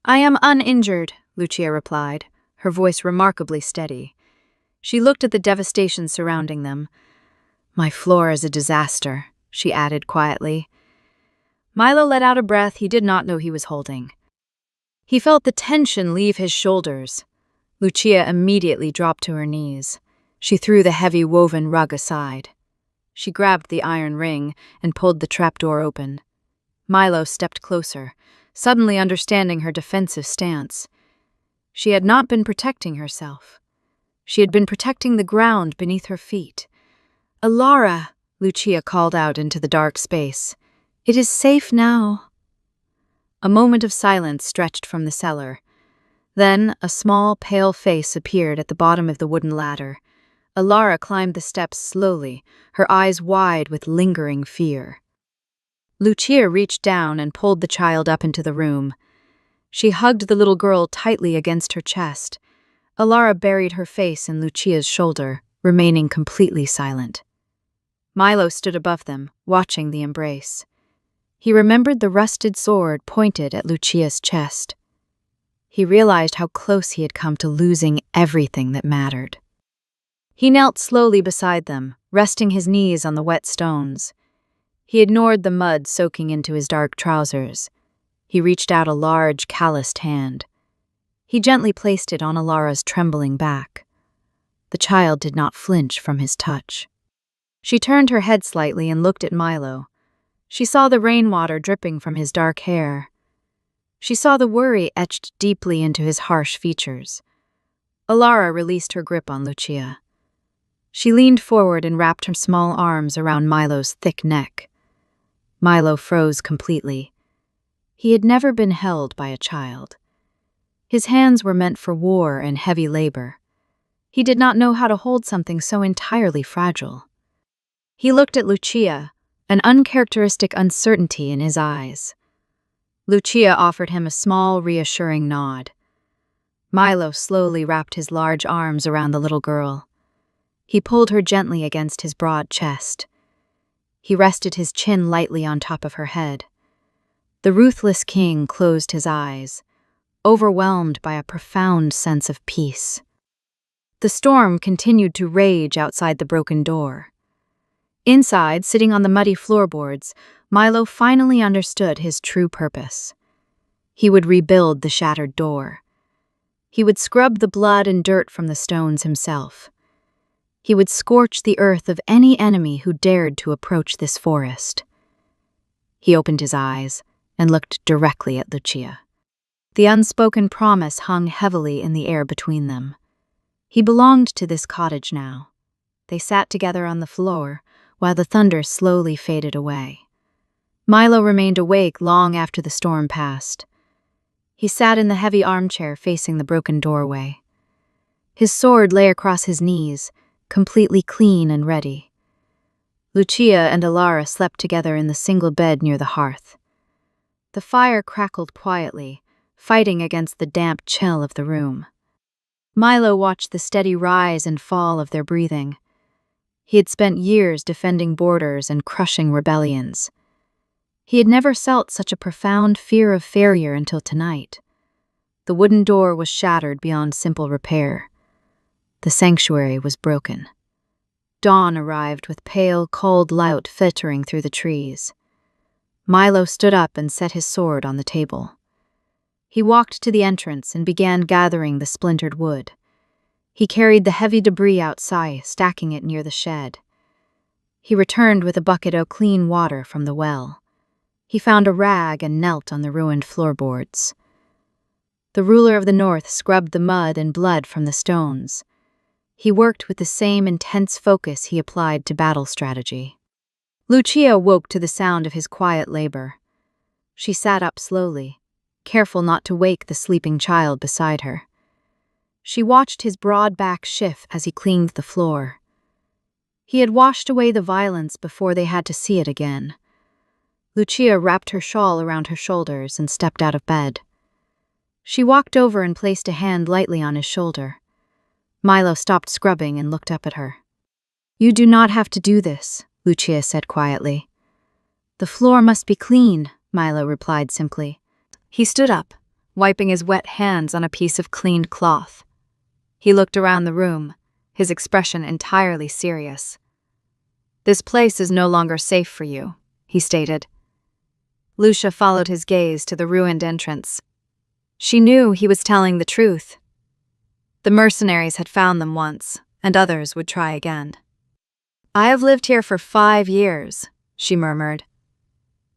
"I am uninjured," Lucia replied, her voice remarkably steady. She looked at the devastation surrounding them. "My floor is a disaster," she added quietly. Milo let out a breath he did not know he was holding. He felt the tension leave his shoulders. Lucia immediately dropped to her knees. She threw the heavy woven rug aside. She grabbed the iron ring and pulled the trapdoor open. Milo stepped closer, suddenly understanding her defensive stance. She had not been protecting herself. She had been protecting the ground beneath her feet. "Alara," Lucia called out into the dark space. "It is safe now." A moment of silence stretched from the cellar. Then a small, pale face appeared at the bottom of the wooden ladder. Alara climbed the steps slowly, her eyes wide with lingering fear. Lucia reached down and pulled the child up into the room. She hugged the little girl tightly against her chest. Alara buried her face in Lucia's shoulder, remaining completely silent. Milo stood above them, watching the embrace. He remembered the rusted sword pointed at Lucia's chest. He realized how close he had come to losing everything that mattered. He knelt slowly beside them, resting his knees on the wet stones. He ignored the mud soaking into his dark trousers. He reached out a large, calloused hand. He gently placed it on Alara's trembling back. The child did not flinch from his touch. She turned her head slightly and looked at Milo. She saw the rainwater dripping from his dark hair. She saw the worry etched deeply into his harsh features. Alara released her grip on Lucia. She leaned forward and wrapped her small arms around Milo's thick neck. Milo froze completely. He had never been held by a child. His hands were meant for war and heavy labor. He did not know how to hold something so entirely fragile. He looked at Lucia, an uncharacteristic uncertainty in his eyes. Lucia offered him a small, reassuring nod. Milo slowly wrapped his large arms around the little girl. He pulled her gently against his broad chest. He rested his chin lightly on top of her head. The ruthless king closed his eyes, overwhelmed by a profound sense of peace. The storm continued to rage outside the broken door. Inside, sitting on the muddy floorboards, Milo finally understood his true purpose. He would rebuild the shattered door. He would scrub the blood and dirt from the stones himself. He would scorch the earth of any enemy who dared to approach this forest. He opened his eyes and looked directly at Lucia. The unspoken promise hung heavily in the air between them. He belonged to this cottage now. They sat together on the floor, while the thunder slowly faded away. Milo remained awake long after the storm passed. He sat in the heavy armchair facing the broken doorway. His sword lay across his knees, completely clean and ready. Lucia and Alara slept together in the single bed near the hearth. The fire crackled quietly, fighting against the damp chill of the room. Milo watched the steady rise and fall of their breathing. He had spent years defending borders and crushing rebellions. He had never felt such a profound fear of failure until tonight. The wooden door was shattered beyond simple repair. The sanctuary was broken. Dawn arrived with pale, cold light filtering through the trees. Milo stood up and set his sword on the table. He walked to the entrance and began gathering the splintered wood. He carried the heavy debris outside, stacking it near the shed. He returned with a bucket of clean water from the well. He found a rag and knelt on the ruined floorboards. The ruler of the north scrubbed the mud and blood from the stones. He worked with the same intense focus he applied to battle strategy. Lucia woke to the sound of his quiet labor. She sat up slowly, careful not to wake the sleeping child beside her. She watched his broad back shift as he cleaned the floor. He had washed away the violence before they had to see it again. Lucia wrapped her shawl around her shoulders and stepped out of bed. She walked over and placed a hand lightly on his shoulder. Milo stopped scrubbing and looked up at her. "You do not have to do this," Lucia said quietly. "The floor must be clean," Milo replied simply. He stood up, wiping his wet hands on a piece of cleaned cloth. He looked around the room, his expression entirely serious. "This place is no longer safe for you," he stated. Lucia followed his gaze to the ruined entrance. She knew he was telling the truth. The mercenaries had found them once, and others would try again. "I have lived here for 5 years," she murmured.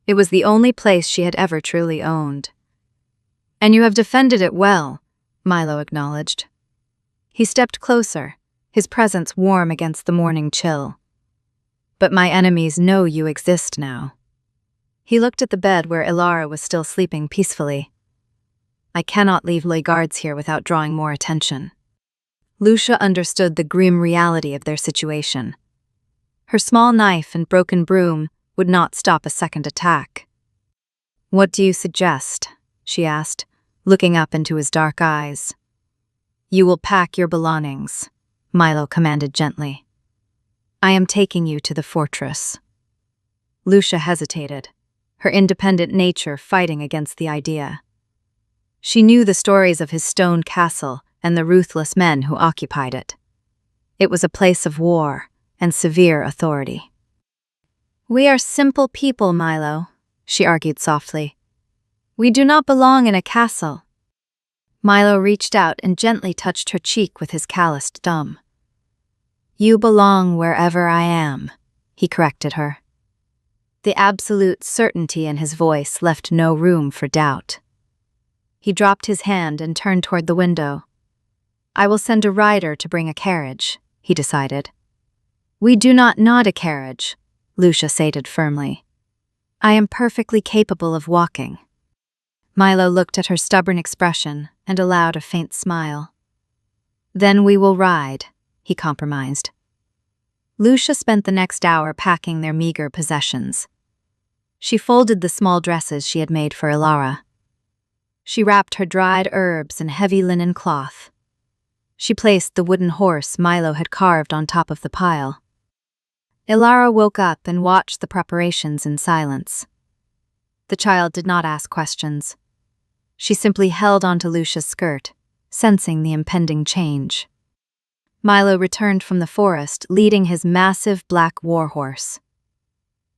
It was the only place she had ever truly owned. "And you have defended it well," Milo acknowledged. He stepped closer, his presence warm against the morning chill. "But my enemies know you exist now." He looked at the bed where Alara was still sleeping peacefully. "I cannot leave lay guards here without drawing more attention." Lucia understood the grim reality of their situation. Her small knife and broken broom would not stop a second attack. "What do you suggest?" she asked, looking up into his dark eyes. "You will pack your belongings," Milo commanded gently. "I am taking you to the fortress." Lucia hesitated, her independent nature fighting against the idea. She knew the stories of his stone castle and the ruthless men who occupied it. It was a place of war and severe authority. "We are simple people, Milo," she argued softly. "We do not belong in a castle." Milo reached out and gently touched her cheek with his calloused thumb. "You belong wherever I am," he corrected her. The absolute certainty in his voice left no room for doubt. He dropped his hand and turned toward the window. "I will send a rider to bring a carriage," he decided. "We do not need a carriage," Lucia stated firmly. "I am perfectly capable of walking." Milo looked at her stubborn expression and allowed a faint smile. "Then we will ride," he compromised. Lucia spent the next hour packing their meager possessions. She folded the small dresses she had made for Alara. She wrapped her dried herbs in heavy linen cloth. She placed the wooden horse Milo had carved on top of the pile. Alara woke up and watched the preparations in silence. The child did not ask questions. She simply held onto Lucia's skirt, sensing the impending change. Milo returned from the forest, leading his massive black warhorse.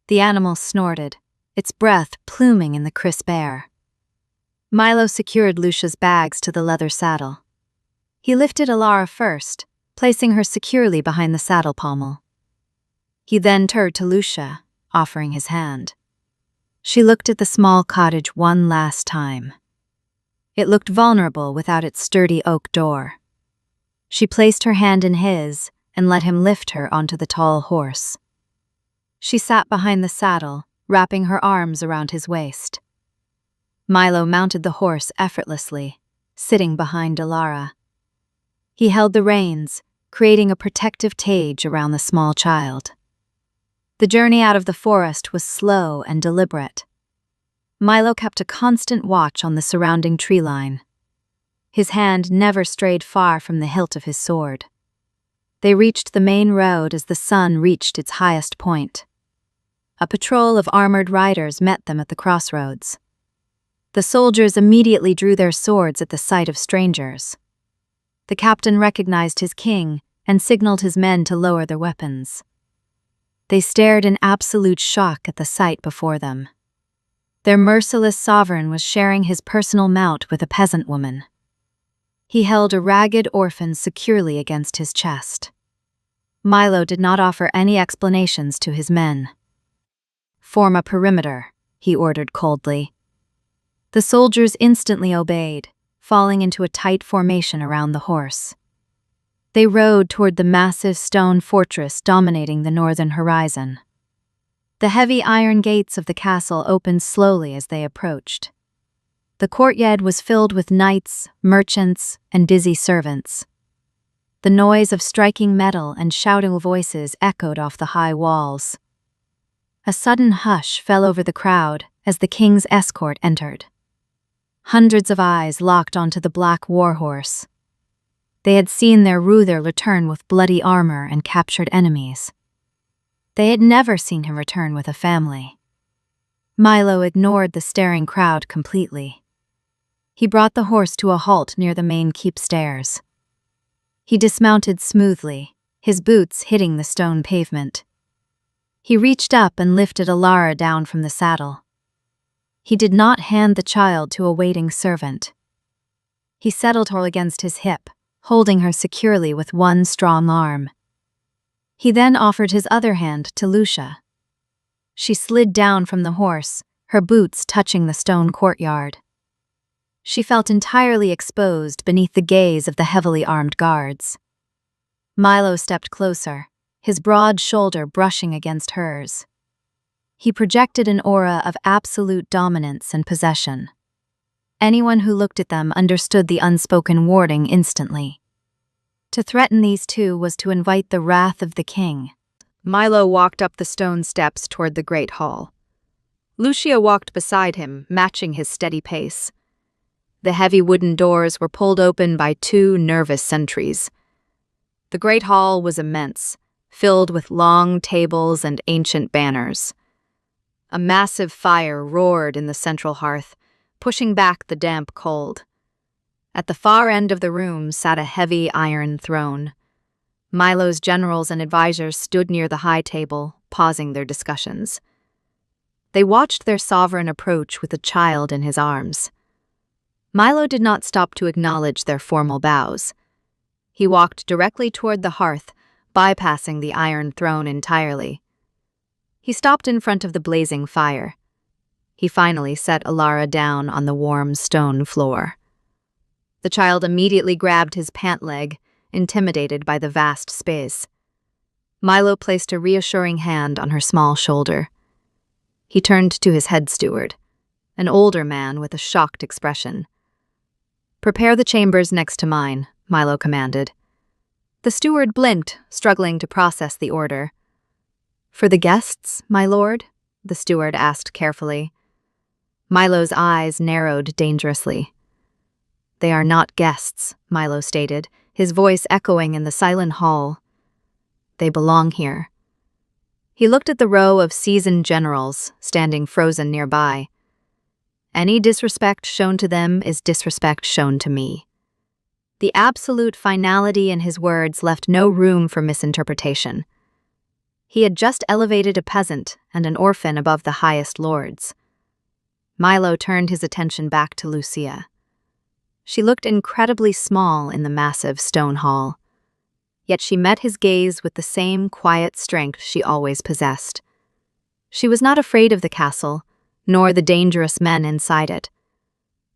The animal snorted, its breath pluming in the crisp air. Milo secured Lucia's bags to the leather saddle. He lifted Alara first, placing her securely behind the saddle pommel. He then turned to Lucia, offering his hand. She looked at the small cottage one last time. It looked vulnerable without its sturdy oak door. She placed her hand in his and let him lift her onto the tall horse. She sat behind the saddle, wrapping her arms around his waist. Milo mounted the horse effortlessly, sitting behind Alara. He held the reins, creating a protective cage around the small child. The journey out of the forest was slow and deliberate. Milo kept a constant watch on the surrounding tree line. His hand never strayed far from the hilt of his sword. They reached the main road as the sun reached its highest point. A patrol of armored riders met them at the crossroads. The soldiers immediately drew their swords at the sight of strangers. The captain recognized his king and signaled his men to lower their weapons. They stared in absolute shock at the sight before them. Their merciless sovereign was sharing his personal mount with a peasant woman. He held a ragged orphan securely against his chest. Milo did not offer any explanations to his men. "Form a perimeter," he ordered coldly. The soldiers instantly obeyed, falling into a tight formation around the horse. They rode toward the massive stone fortress dominating the northern horizon. The heavy iron gates of the castle opened slowly as they approached. The courtyard was filled with knights, merchants, and busy servants. The noise of striking metal and shouting voices echoed off the high walls. A sudden hush fell over the crowd as the king's escort entered. Hundreds of eyes locked onto the black warhorse. They had seen their ruler return with bloody armor and captured enemies. They had never seen him return with a family. Milo ignored the staring crowd completely. He brought the horse to a halt near the main keep stairs. He dismounted smoothly, his boots hitting the stone pavement. He reached up and lifted Alara down from the saddle. He did not hand the child to a waiting servant. He settled her against his hip, holding her securely with one strong arm. He then offered his other hand to Lucia. She slid down from the horse, her boots touching the stone courtyard. She felt entirely exposed beneath the gaze of the heavily armed guards. Milo stepped closer, his broad shoulder brushing against hers. He projected an aura of absolute dominance and possession. Anyone who looked at them understood the unspoken warning instantly. To threaten these two was to invite the wrath of the king. Milo walked up the stone steps toward the great hall. Lucia walked beside him, matching his steady pace. The heavy wooden doors were pulled open by two nervous sentries. The great hall was immense, filled with long tables and ancient banners. A massive fire roared in the central hearth, pushing back the damp cold. At the far end of the room sat a heavy iron throne. Milo's generals and advisors stood near the high table, pausing their discussions. They watched their sovereign approach with a child in his arms. Milo did not stop to acknowledge their formal bows. He walked directly toward the hearth, bypassing the iron throne entirely. He stopped in front of the blazing fire. He finally set Alara down on the warm stone floor. The child immediately grabbed his pant leg, intimidated by the vast space. Milo placed a reassuring hand on her small shoulder. He turned to his head steward, an older man with a shocked expression. "Prepare the chambers next to mine," Milo commanded. The steward blinked, struggling to process the order. "For the guests, my lord?" the steward asked carefully. Milo's eyes narrowed dangerously. "They are not guests," Milo stated, his voice echoing in the silent hall. "They belong here." He looked at the row of seasoned generals standing frozen nearby. "Any disrespect shown to them is disrespect shown to me." The absolute finality in his words left no room for misinterpretation. He had just elevated a peasant and an orphan above the highest lords. Milo turned his attention back to Lucia. She looked incredibly small in the massive stone hall. Yet she met his gaze with the same quiet strength she always possessed. She was not afraid of the castle, nor the dangerous men inside it.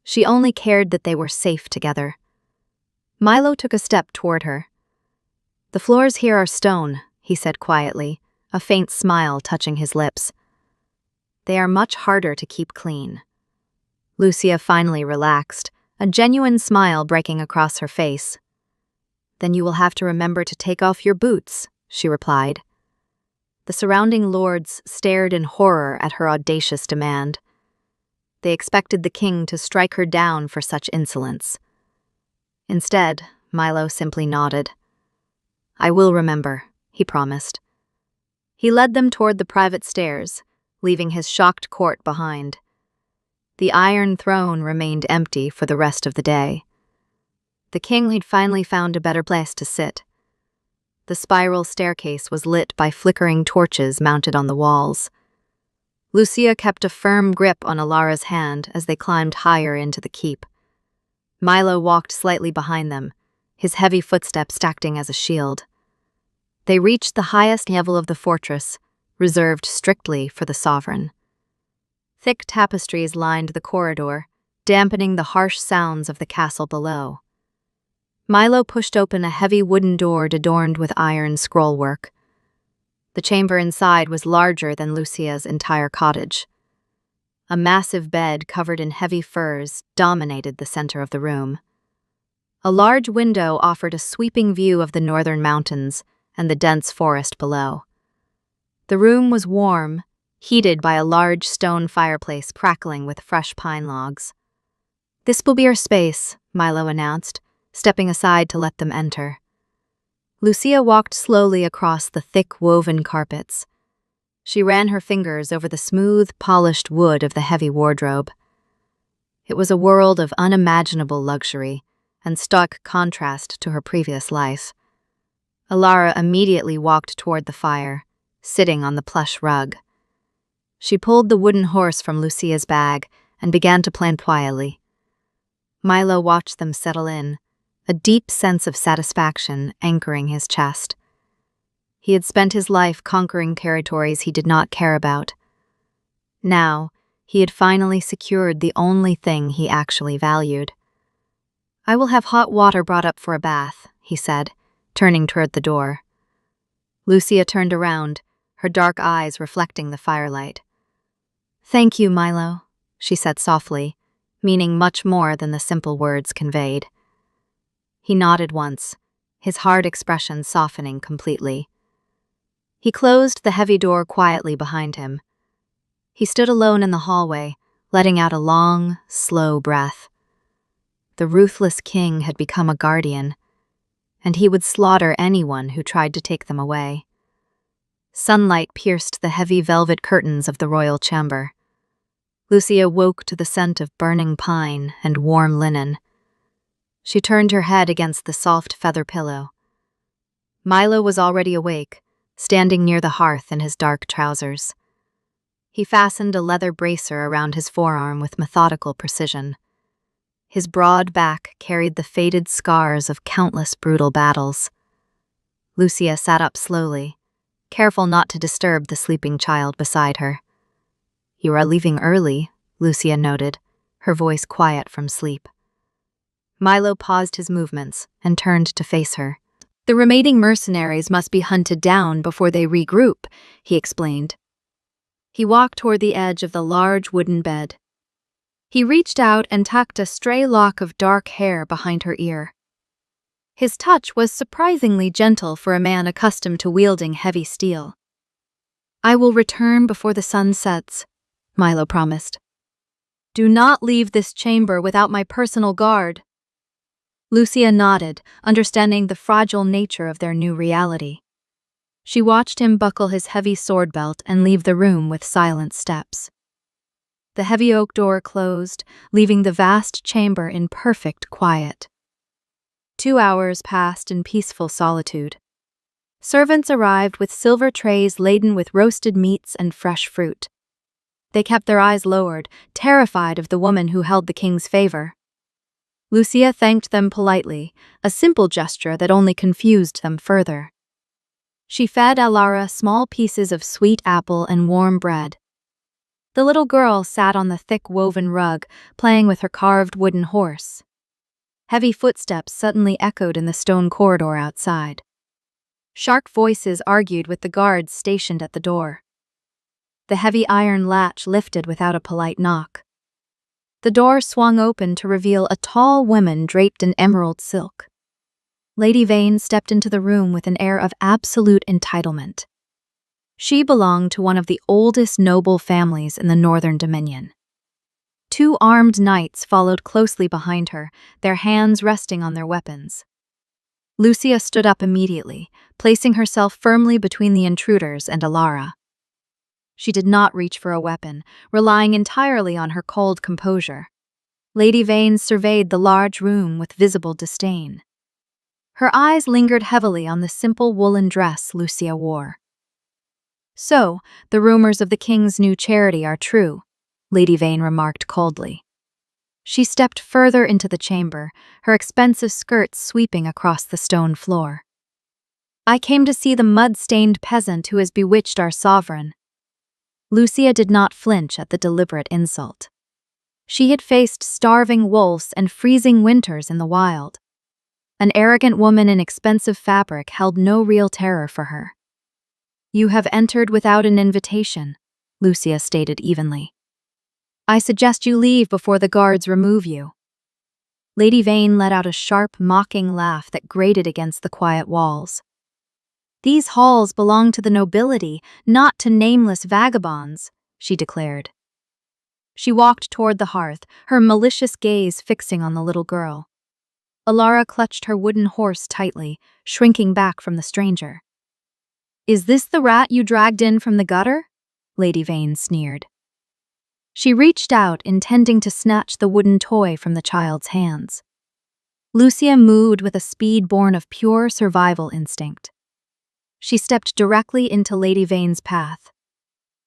She only cared that they were safe together. Milo took a step toward her. "The floors here are stone," he said quietly, a faint smile touching his lips. "They are much harder to keep clean." Lucia finally relaxed, a genuine smile breaking across her face. "Then you will have to remember to take off your boots," she replied. The surrounding lords stared in horror at her audacious demand. They expected the king to strike her down for such insolence. Instead, Milo simply nodded. "I will remember," he promised. He led them toward the private stairs, leaving his shocked court behind. The Iron Throne remained empty for the rest of the day. The king had finally found a better place to sit. The spiral staircase was lit by flickering torches mounted on the walls. Lucia kept a firm grip on Alara's hand as they climbed higher into the keep. Milo walked slightly behind them, his heavy footsteps acting as a shield. They reached the highest level of the fortress, reserved strictly for the sovereign. Thick tapestries lined the corridor, dampening the harsh sounds of the castle below. Milo pushed open a heavy wooden door adorned with iron scrollwork. The chamber inside was larger than Lucia's entire cottage. A massive bed covered in heavy furs dominated the center of the room. A large window offered a sweeping view of the northern mountains and the dense forest below. The room was warm, heated by a large stone fireplace crackling with fresh pine logs. "This will be our space," Milo announced, stepping aside to let them enter. Lucia walked slowly across the thick woven carpets. She ran her fingers over the smooth, polished wood of the heavy wardrobe. It was a world of unimaginable luxury and stark contrast to her previous life. Alara immediately walked toward the fire, sitting on the plush rug. She pulled the wooden horse from Lucia's bag and began to plan quietly. Milo watched them settle in, a deep sense of satisfaction anchoring his chest. He had spent his life conquering territories he did not care about. Now, he had finally secured the only thing he actually valued. "I will have hot water brought up for a bath," he said, turning toward the door. Lucia turned around, her dark eyes reflecting the firelight. "Thank you, Milo," she said softly, meaning much more than the simple words conveyed. He nodded once, his hard expression softening completely. He closed the heavy door quietly behind him. He stood alone in the hallway, letting out a long, slow breath. The ruthless king had become a guardian, and he would slaughter anyone who tried to take them away. Sunlight pierced the heavy velvet curtains of the royal chamber. Lucia woke to the scent of burning pine and warm linen. She turned her head against the soft feather pillow. Milo was already awake, standing near the hearth in his dark trousers. He fastened a leather bracer around his forearm with methodical precision. His broad back carried the faded scars of countless brutal battles. Lucia sat up slowly, careful not to disturb the sleeping child beside her. "You are leaving early," Lucia noted, her voice quiet from sleep. Milo paused his movements and turned to face her. "The remaining mercenaries must be hunted down before they regroup," he explained. He walked toward the edge of the large wooden bed. He reached out and tucked a stray lock of dark hair behind her ear. His touch was surprisingly gentle for a man accustomed to wielding heavy steel. "I will return before the sun sets," Milo promised. "Do not leave this chamber without my personal guard." Lucia nodded, understanding the fragile nature of their new reality. She watched him buckle his heavy sword belt and leave the room with silent steps. The heavy oak door closed, leaving the vast chamber in perfect quiet. 2 hours passed in peaceful solitude. Servants arrived with silver trays laden with roasted meats and fresh fruit. They kept their eyes lowered, terrified of the woman who held the king's favor. Lucia thanked them politely, a simple gesture that only confused them further. She fed Alara small pieces of sweet apple and warm bread. The little girl sat on the thick woven rug, playing with her carved wooden horse. Heavy footsteps suddenly echoed in the stone corridor outside. Sharp voices argued with the guards stationed at the door. The heavy iron latch lifted without a polite knock. The door swung open to reveal a tall woman draped in emerald silk. Lady Vane stepped into the room with an air of absolute entitlement. She belonged to one of the oldest noble families in the Northern Dominion. 2 armed knights followed closely behind her, their hands resting on their weapons. Lucia stood up immediately, placing herself firmly between the intruders and Alara. She did not reach for a weapon, relying entirely on her cold composure. Lady Vane surveyed the large room with visible disdain. Her eyes lingered heavily on the simple woolen dress Lucia wore. "So, the rumors of the king's new charity are true," Lady Vane remarked coldly. She stepped further into the chamber, her expensive skirts sweeping across the stone floor. "I came to see the mud-stained peasant who has bewitched our sovereign." Lucia did not flinch at the deliberate insult. She had faced starving wolves and freezing winters in the wild. An arrogant woman in expensive fabric held no real terror for her. "You have entered without an invitation," Lucia stated evenly. "I suggest you leave before the guards remove you." Lady Vane let out a sharp, mocking laugh that grated against the quiet walls. "These halls belong to the nobility, not to nameless vagabonds," she declared. She walked toward the hearth, her malicious gaze fixing on the little girl. Alara clutched her wooden horse tightly, shrinking back from the stranger. "Is this the rat you dragged in from the gutter?" Lady Vane sneered. She reached out, intending to snatch the wooden toy from the child's hands. Lucia moved with a speed born of pure survival instinct. She stepped directly into Lady Vane's path.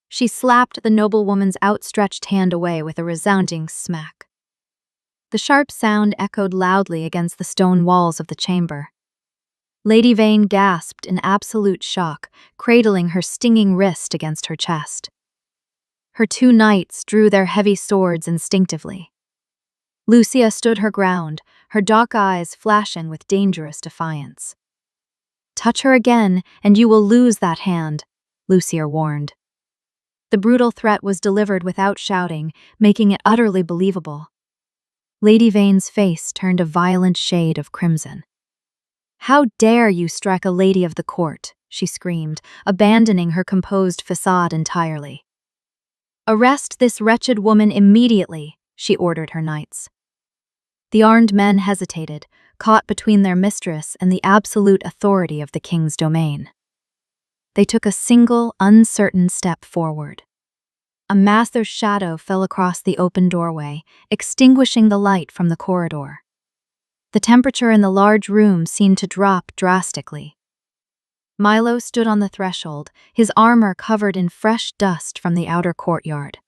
She slapped the noblewoman's outstretched hand away with a resounding smack. The sharp sound echoed loudly against the stone walls of the chamber. Lady Vane gasped in absolute shock, cradling her stinging wrist against her chest. Her 2 knights drew their heavy swords instinctively. Lucia stood her ground, her dark eyes flashing with dangerous defiance. "Touch her again, and you will lose that hand," Lucia warned. The brutal threat was delivered without shouting, making it utterly believable. Lady Vane's face turned a violent shade of crimson. "How dare you strike a lady of the court?" she screamed, abandoning her composed facade entirely. "Arrest this wretched woman immediately," she ordered her knights. The armed men hesitated, caught between their mistress and the absolute authority of the king's domain. They took a single, uncertain step forward. A massive shadow fell across the open doorway, extinguishing the light from the corridor. The temperature in the large room seemed to drop drastically. Milo stood on the threshold, his armor covered in fresh dust from the outer courtyard.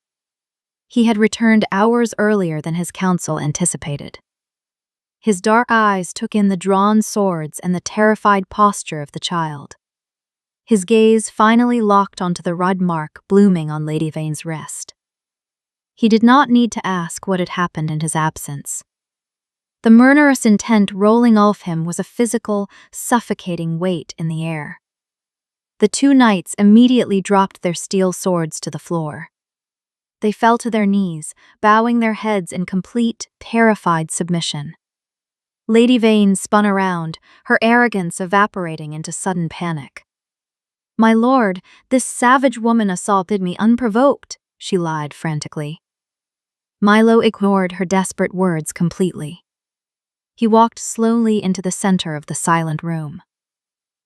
He had returned hours earlier than his council anticipated. His dark eyes took in the drawn swords and the terrified posture of the child. His gaze finally locked onto the red mark blooming on Lady Vane's wrist. He did not need to ask what had happened in his absence. The murderous intent rolling off him was a physical, suffocating weight in the air. The 2 knights immediately dropped their steel swords to the floor. They fell to their knees, bowing their heads in complete, terrified submission. Lady Vane spun around, her arrogance evaporating into sudden panic. "My lord, this savage woman assaulted me unprovoked," she lied frantically. Milo ignored her desperate words completely. He walked slowly into the center of the silent room.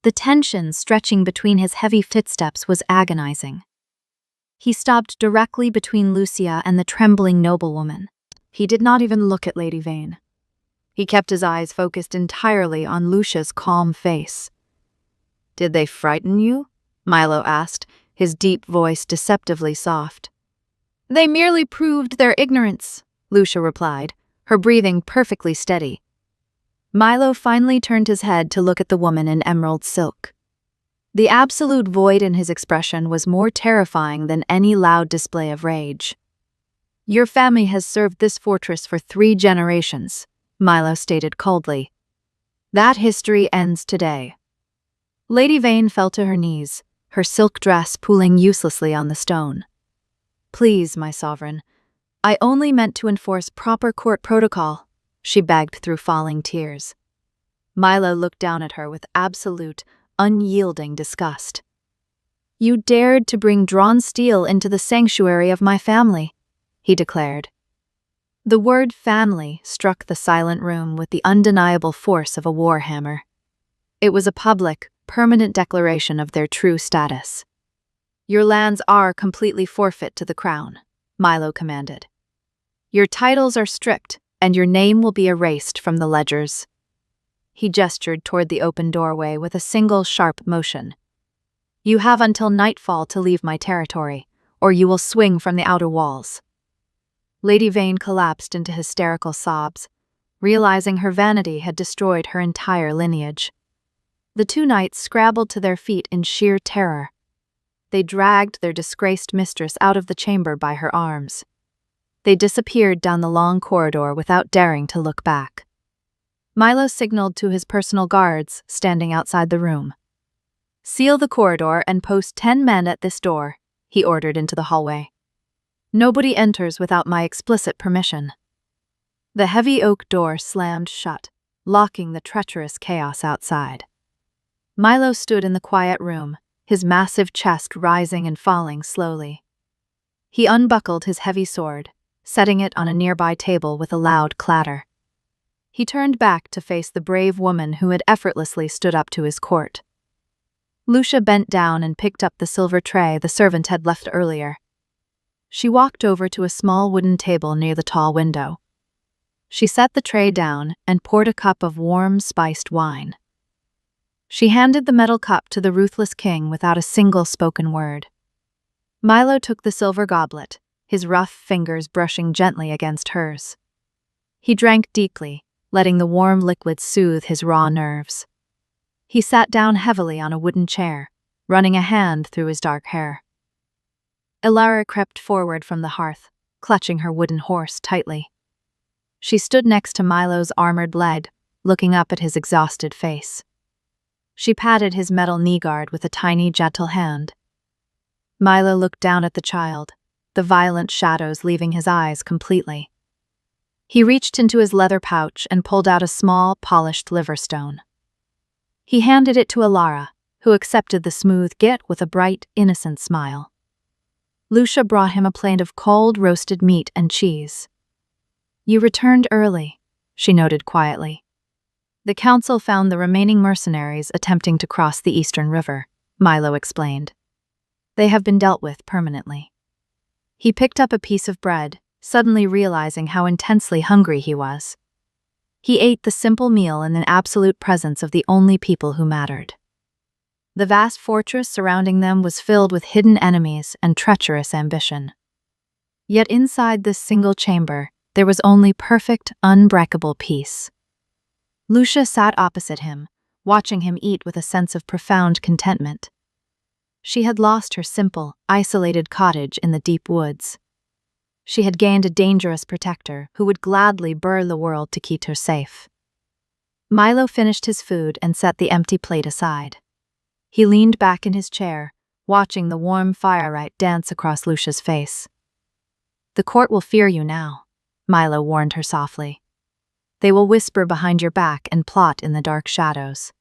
The tension stretching between his heavy footsteps was agonizing. He stopped directly between Lucia and the trembling noblewoman. He did not even look at Lady Vane. He kept his eyes focused entirely on Lucia's calm face. "Did they frighten you?" Milo asked, his deep voice deceptively soft. "They merely proved their ignorance," Lucia replied, her breathing perfectly steady. Milo finally turned his head to look at the woman in emerald silk. The absolute void in his expression was more terrifying than any loud display of rage. "Your family has served this fortress for 3 generations," Milo stated coldly. That history ends today. Lady Vane fell to her knees, her silk dress pooling uselessly on the stone. Please, my sovereign, I only meant to enforce proper court protocol, she begged through falling tears. Milo looked down at her with absolute, unyielding disgust. You dared to bring drawn steel into the sanctuary of my family, he declared. The word family struck the silent room with the undeniable force of a warhammer. It was a public, permanent declaration of their true status. Your lands are completely forfeit to the crown, Milo commanded. Your titles are stripped, and your name will be erased from the ledgers. He gestured toward the open doorway with a single sharp motion. You have until nightfall to leave my territory, or you will swing from the outer walls. Lady Vane collapsed into hysterical sobs, realizing her vanity had destroyed her entire lineage. The two knights scrabbled to their feet in sheer terror. They dragged their disgraced mistress out of the chamber by her arms. They disappeared down the long corridor without daring to look back. Milo signaled to his personal guards standing outside the room. Seal the corridor and post 10 men at this door, he ordered into the hallway. Nobody enters without my explicit permission. The heavy oak door slammed shut, locking the treacherous chaos outside. Milo stood in the quiet room, his massive chest rising and falling slowly. He unbuckled his heavy sword, setting it on a nearby table with a loud clatter. He turned back to face the brave woman who had effortlessly stood up to his court. Lucia bent down and picked up the silver tray the servant had left earlier. She walked over to a small wooden table near the tall window. She set the tray down and poured a cup of warm, spiced wine. She handed the metal cup to the ruthless king without a single spoken word. Milo took the silver goblet, his rough fingers brushing gently against hers. He drank deeply, letting the warm liquid soothe his raw nerves. He sat down heavily on a wooden chair, running a hand through his dark hair. Elara crept forward from the hearth, clutching her wooden horse tightly. She stood next to Milo's armored leg, looking up at his exhausted face. She patted his metal knee guard with a tiny, gentle hand. Milo looked down at the child, the violent shadows leaving his eyes completely. He reached into his leather pouch and pulled out a small, polished liver stone. He handed it to Elara, who accepted the smooth gift with a bright, innocent smile. Lucia brought him a plate of cold, roasted meat and cheese. You returned early, she noted quietly. The council found the remaining mercenaries attempting to cross the eastern river, Milo explained. They have been dealt with permanently. He picked up a piece of bread, suddenly realizing how intensely hungry he was. He ate the simple meal in the absolute presence of the only people who mattered. The vast fortress surrounding them was filled with hidden enemies and treacherous ambition. Yet inside this single chamber, there was only perfect, unbreakable peace. Lucia sat opposite him, watching him eat with a sense of profound contentment. She had lost her simple, isolated cottage in the deep woods. She had gained a dangerous protector who would gladly burn the world to keep her safe. Milo finished his food and set the empty plate aside. He leaned back in his chair, watching the warm firelight dance across Lucia's face. The court will fear you now, Milo warned her softly. They will whisper behind your back and plot in the dark shadows.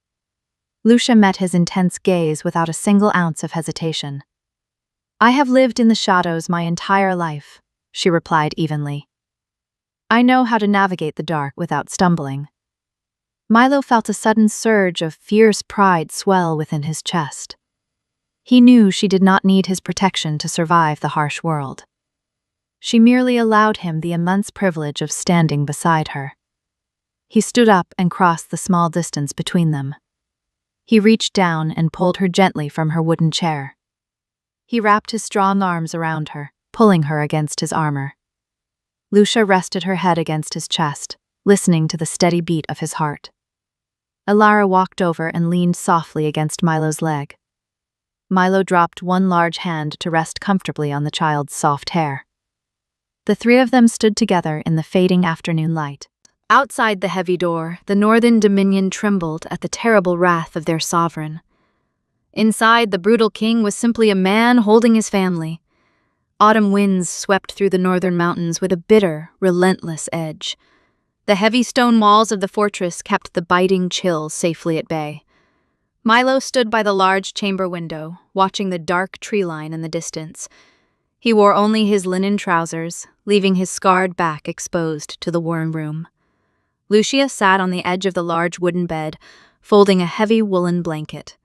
Lucia met his intense gaze without a single ounce of hesitation. I have lived in the shadows my entire life, she replied evenly. I know how to navigate the dark without stumbling. Milo felt a sudden surge of fierce pride swell within his chest. He knew she did not need his protection to survive the harsh world. She merely allowed him the immense privilege of standing beside her. He stood up and crossed the small distance between them. He reached down and pulled her gently from her wooden chair. He wrapped his strong arms around her, pulling her against his armor. Lucia rested her head against his chest, listening to the steady beat of his heart. Elara walked over and leaned softly against Milo's leg. Milo dropped one large hand to rest comfortably on the child's soft hair. The three of them stood together in the fading afternoon light, Outside the heavy door, the Northern Dominion trembled at the terrible wrath of their sovereign. Inside, the brutal king was simply a man holding his family. Autumn winds swept through the northern mountains with a bitter, relentless edge. The heavy stone walls of the fortress kept the biting chills safely at bay. Milo stood by the large chamber window, watching the dark tree line in the distance. He wore only his linen trousers, leaving his scarred back exposed to the warm room. Lucia sat on the edge of the large wooden bed, folding a heavy woolen blanket.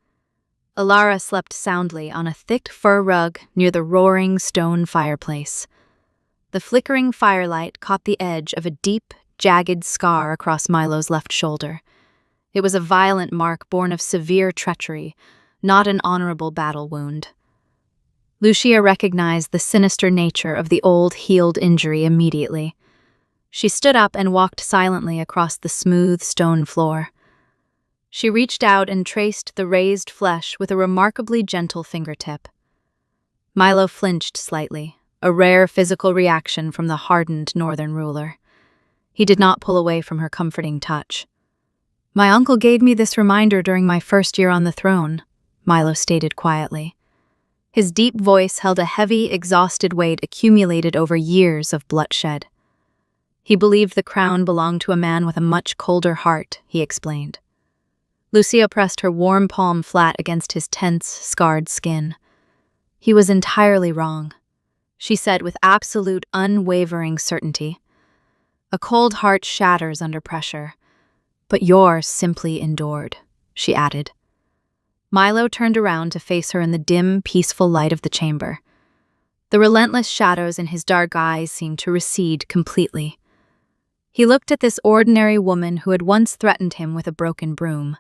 Ilara slept soundly on a thick fur rug near the roaring stone fireplace. The flickering firelight caught the edge of a deep, jagged scar across Milo's left shoulder. It was a violent mark born of severe treachery, not an honorable battle wound. Lucia recognized the sinister nature of the old, healed injury immediately. She stood up and walked silently across the smooth stone floor. She reached out and traced the raised flesh with a remarkably gentle fingertip. Milo flinched slightly, a rare physical reaction from the hardened northern ruler. He did not pull away from her comforting touch. "My uncle gave me this reminder during my first year on the throne," Milo stated quietly. His deep voice held a heavy, exhausted weight accumulated over years of bloodshed. He believed the crown belonged to a man with a much colder heart, he explained. Lucia pressed her warm palm flat against his tense, scarred skin. "He was entirely wrong," she said with absolute, unwavering certainty. "A cold heart shatters under pressure, but yours simply endured," she added. Milo turned around to face her in the dim, peaceful light of the chamber. The relentless shadows in his dark eyes seemed to recede completely. He looked at this ordinary woman who had once threatened him with a broken broom.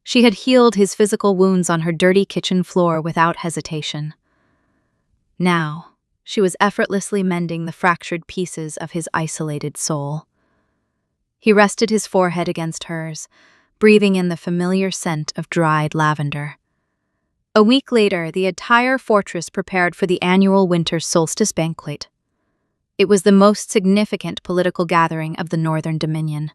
She had healed his physical wounds on her dirty kitchen floor without hesitation. Now, she was effortlessly mending the fractured pieces of his isolated soul. He rested his forehead against hers, breathing in the familiar scent of dried lavender. A week later, the entire fortress prepared for the annual winter solstice banquet. It was the most significant political gathering of the Northern Dominion.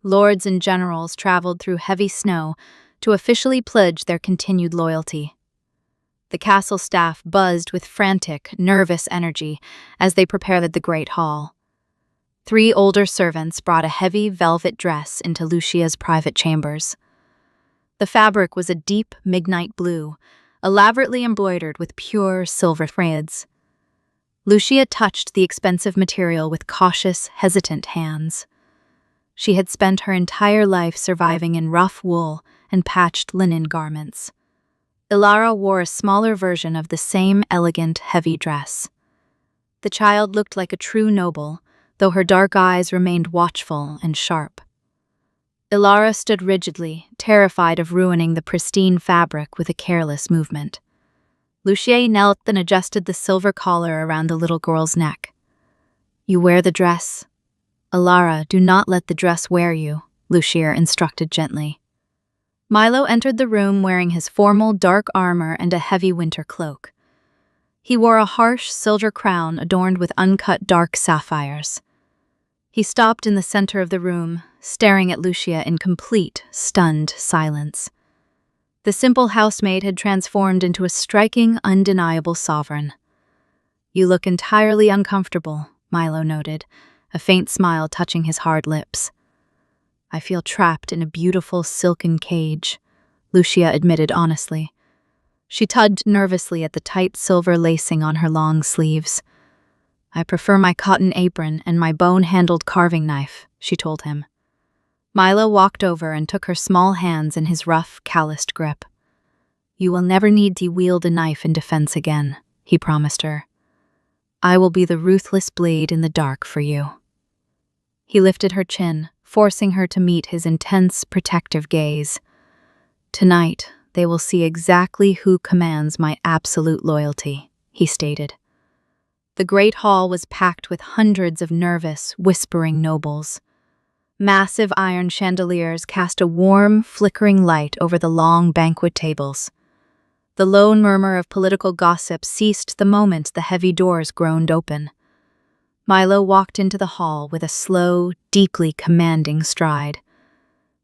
Lords and generals traveled through heavy snow to officially pledge their continued loyalty. The castle staff buzzed with frantic, nervous energy as they prepared the great hall. 3 older servants brought a heavy velvet dress into Lucia's private chambers. The fabric was a deep midnight blue, elaborately embroidered with pure silver threads. Lucia touched the expensive material with cautious, hesitant hands. She had spent her entire life surviving in rough wool and patched linen garments. Ilara wore a smaller version of the same elegant, heavy dress. The child looked like a true noble, though her dark eyes remained watchful and sharp. Ilara stood rigidly, terrified of ruining the pristine fabric with a careless movement. Lucia knelt and adjusted the silver collar around the little girl's neck. "You wear the dress." "Ilara, do not let the dress wear you," Lucia instructed gently. Milo entered the room wearing his formal dark armor and a heavy winter cloak. He wore a harsh silver crown adorned with uncut dark sapphires. He stopped in the center of the room, staring at Lucia in complete, stunned silence. The simple housemaid had transformed into a striking, undeniable sovereign. "You look entirely uncomfortable," Milo noted, a faint smile touching his hard lips. "I feel trapped in a beautiful silken cage," Lucia admitted honestly. She tugged nervously at the tight silver lacing on her long sleeves. "I prefer my cotton apron and my bone-handled carving knife," she told him. Milo walked over and took her small hands in his rough, calloused grip. "You will never need to wield a knife in defense again," he promised her. "I will be the ruthless blade in the dark for you." He lifted her chin, forcing her to meet his intense, protective gaze. "Tonight, they will see exactly who commands my absolute loyalty," he stated. The great hall was packed with hundreds of nervous, whispering nobles. Massive iron chandeliers cast a warm, flickering light over the long banquet tables. The low murmur of political gossip ceased the moment the heavy doors groaned open. Milo walked into the hall with a slow, deeply commanding stride.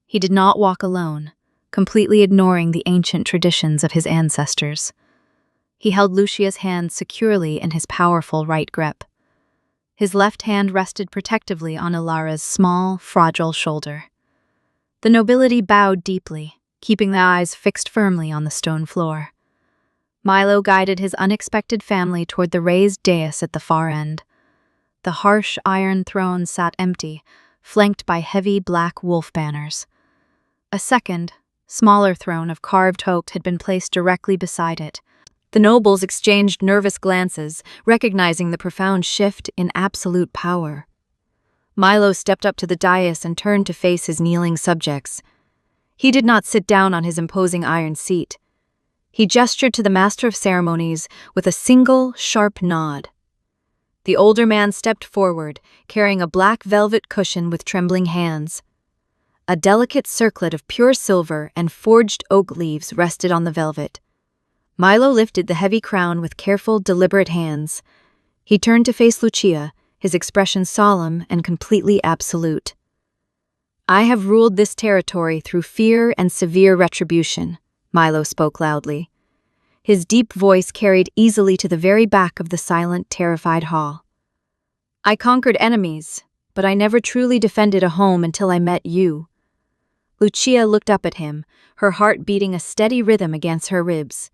He did not walk alone, completely ignoring the ancient traditions of his ancestors. He held Lucia's hand securely in his powerful right grip. His left hand rested protectively on Ilara's small, fragile shoulder. The nobility bowed deeply, keeping their eyes fixed firmly on the stone floor. Milo guided his unexpected family toward the raised dais at the far end. The harsh iron throne sat empty, flanked by heavy black wolf banners. A second, smaller throne of carved oak had been placed directly beside it. The nobles exchanged nervous glances, recognizing the profound shift in absolute power. Milo stepped up to the dais and turned to face his kneeling subjects. He did not sit down on his imposing iron seat. He gestured to the master of ceremonies with a single, sharp nod. The older man stepped forward, carrying a black velvet cushion with trembling hands. A delicate circlet of pure silver and forged oak leaves rested on the velvet. Milo lifted the heavy crown with careful, deliberate hands. He turned to face Lucia, his expression solemn and completely absolute. "I have ruled this territory through fear and severe retribution," Milo spoke loudly. His deep voice carried easily to the very back of the silent, terrified hall. "I conquered enemies, but I never truly defended a home until I met you." Lucia looked up at him, her heart beating a steady rhythm against her ribs.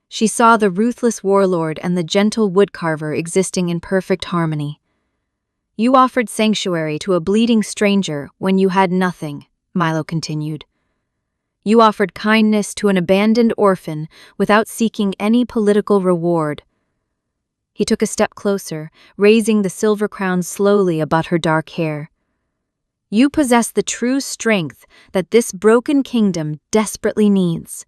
She saw the ruthless warlord and the gentle woodcarver existing in perfect harmony. "You offered sanctuary to a bleeding stranger when you had nothing," Milo continued. "You offered kindness to an abandoned orphan without seeking any political reward." He took a step closer, raising the silver crown slowly above her dark hair. "You possess the true strength that this broken kingdom desperately needs."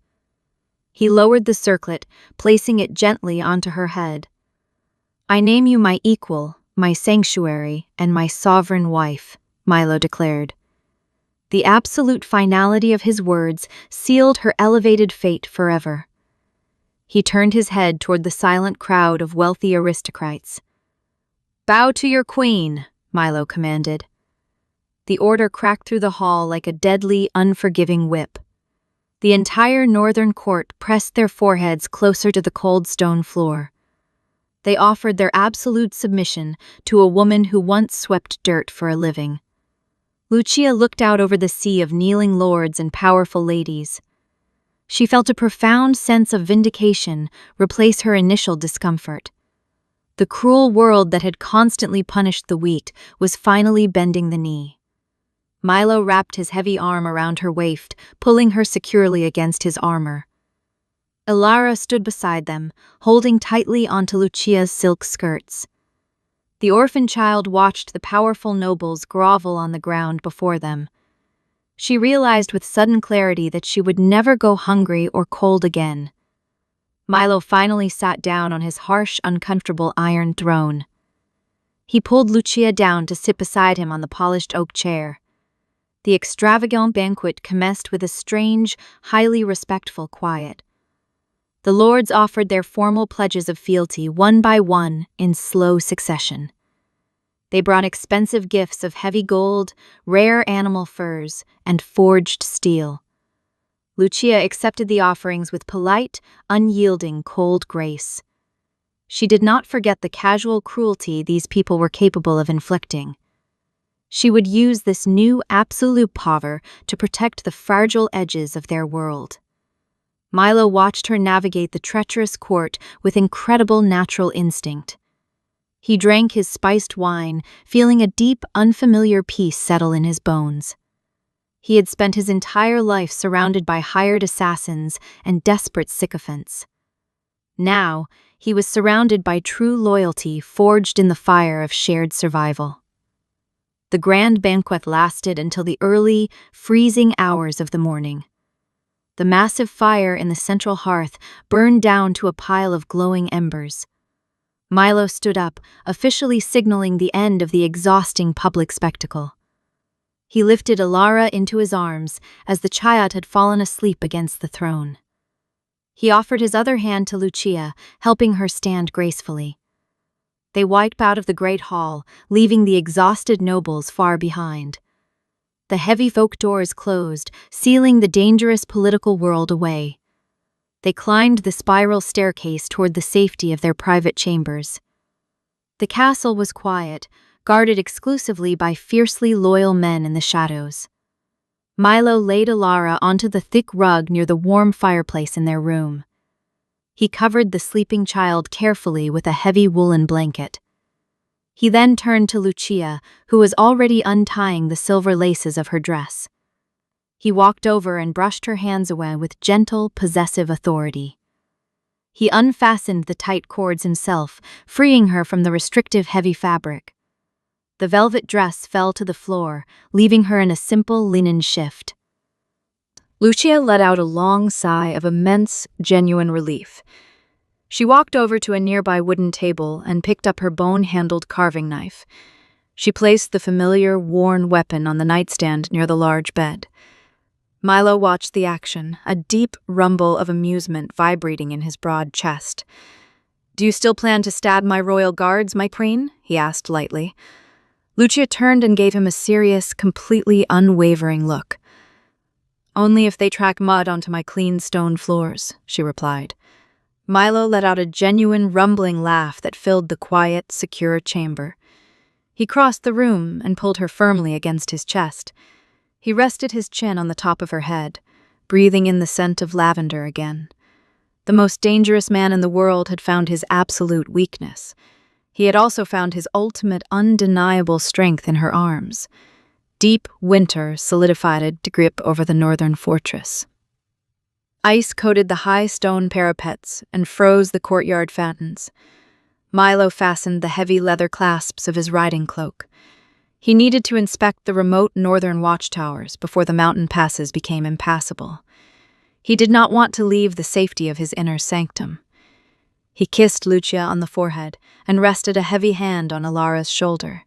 He lowered the circlet, placing it gently onto her head. "I name you my equal, my sanctuary, and my sovereign wife," Milo declared. The absolute finality of his words sealed her elevated fate forever. He turned his head toward the silent crowd of wealthy aristocrats. "Bow to your queen," Milo commanded. The order cracked through the hall like a deadly, unforgiving whip. The entire northern court pressed their foreheads closer to the cold stone floor. They offered their absolute submission to a woman who once swept dirt for a living. Lucia looked out over the sea of kneeling lords and powerful ladies. She felt a profound sense of vindication replace her initial discomfort. The cruel world that had constantly punished the weak was finally bending the knee. Milo wrapped his heavy arm around her waist, pulling her securely against his armor. Ilara stood beside them, holding tightly onto Lucia's silk skirts. The orphan child watched the powerful nobles grovel on the ground before them. She realized with sudden clarity that she would never go hungry or cold again. Milo finally sat down on his harsh, uncomfortable iron throne. He pulled Lucia down to sit beside him on the polished oak chair. The extravagant banquet commenced with a strange, highly respectful quiet. The lords offered their formal pledges of fealty one by one in slow succession. They brought expensive gifts of heavy gold, rare animal furs, and forged steel. Lucia accepted the offerings with polite, unyielding, cold grace. She did not forget the casual cruelty these people were capable of inflicting. She would use this new absolute power to protect the fragile edges of their world. Milo watched her navigate the treacherous court with incredible natural instinct. He drank his spiced wine, feeling a deep, unfamiliar peace settle in his bones. He had spent his entire life surrounded by hired assassins and desperate sycophants. Now, he was surrounded by true loyalty forged in the fire of shared survival. The grand banquet lasted until the early, freezing hours of the morning. The massive fire in the central hearth burned down to a pile of glowing embers. Milo stood up, officially signaling the end of the exhausting public spectacle. He lifted Ilara into his arms as the child had fallen asleep against the throne. He offered his other hand to Lucia, helping her stand gracefully. They wiped out of the great hall, leaving the exhausted nobles far behind. The heavy folk doors closed, sealing the dangerous political world away. They climbed the spiral staircase toward the safety of their private chambers. The castle was quiet, guarded exclusively by fiercely loyal men in the shadows. Milo laid Alara onto the thick rug near the warm fireplace in their room. He covered the sleeping child carefully with a heavy woolen blanket. He then turned to Lucia, who was already untying the silver laces of her dress. He walked over and brushed her hands away with gentle, possessive authority. He unfastened the tight cords himself, freeing her from the restrictive heavy fabric. The velvet dress fell to the floor, leaving her in a simple linen shift. Lucia let out a long sigh of immense, genuine relief. She walked over to a nearby wooden table and picked up her bone-handled carving knife. She placed the familiar, worn weapon on the nightstand near the large bed. Milo watched the action, a deep rumble of amusement vibrating in his broad chest. "Do you still plan to stab my royal guards, my queen?" he asked lightly. Lucia turned and gave him a serious, completely unwavering look. "Only if they track mud onto my clean stone floors," she replied. Milo let out a genuine rumbling laugh that filled the quiet, secure chamber. He crossed the room and pulled her firmly against his chest. He rested his chin on the top of her head, breathing in the scent of lavender again. The most dangerous man in the world had found his absolute weakness. He had also found his ultimate, undeniable strength in her arms. Deep winter solidified to grip over the northern fortress. Ice coated the high stone parapets and froze the courtyard fountains. Milo fastened the heavy leather clasps of his riding cloak. He needed to inspect the remote northern watchtowers before the mountain passes became impassable. He did not want to leave the safety of his inner sanctum. He kissed Lucia on the forehead and rested a heavy hand on Alara's shoulder.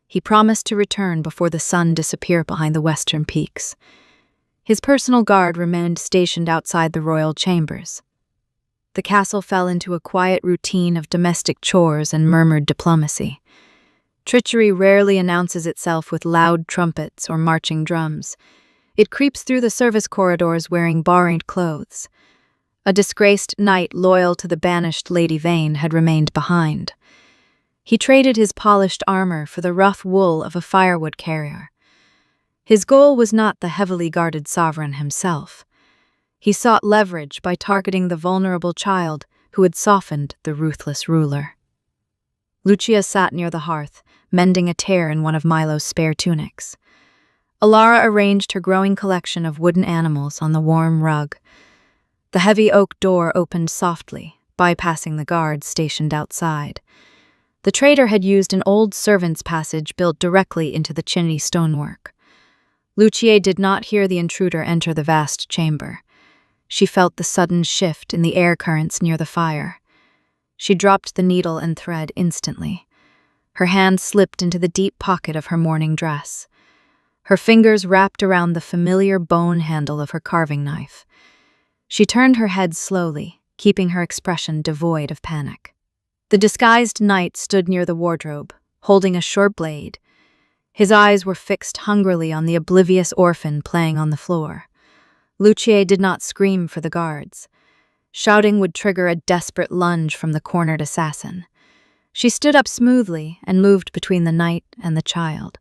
He promised to return before the sun disappeared behind the western peaks. His personal guard remained stationed outside the royal chambers. The castle fell into a quiet routine of domestic chores and murmured diplomacy. Treachery rarely announces itself with loud trumpets or marching drums. It creeps through the service corridors wearing borrowed clothes. A disgraced knight loyal to the banished Lady Vane had remained behind. He traded his polished armor for the rough wool of a firewood carrier. His goal was not the heavily guarded sovereign himself. He sought leverage by targeting the vulnerable child who had softened the ruthless ruler. Lucia sat near the hearth, mending a tear in one of Milo's spare tunics. Alara arranged her growing collection of wooden animals on the warm rug. The heavy oak door opened softly, bypassing the guards stationed outside. The trader had used an old servant's passage built directly into the chimney stonework. Lucia did not hear the intruder enter the vast chamber. She felt the sudden shift in the air currents near the fire. She dropped the needle and thread instantly. Her hand slipped into the deep pocket of her morning dress. Her fingers wrapped around the familiar bone handle of her carving knife. She turned her head slowly, keeping her expression devoid of panic. The disguised knight stood near the wardrobe, holding a short blade. His eyes were fixed hungrily on the oblivious orphan playing on the floor. Lucia did not scream for the guards. Shouting would trigger a desperate lunge from the cornered assassin. She stood up smoothly and moved between the knight and the child.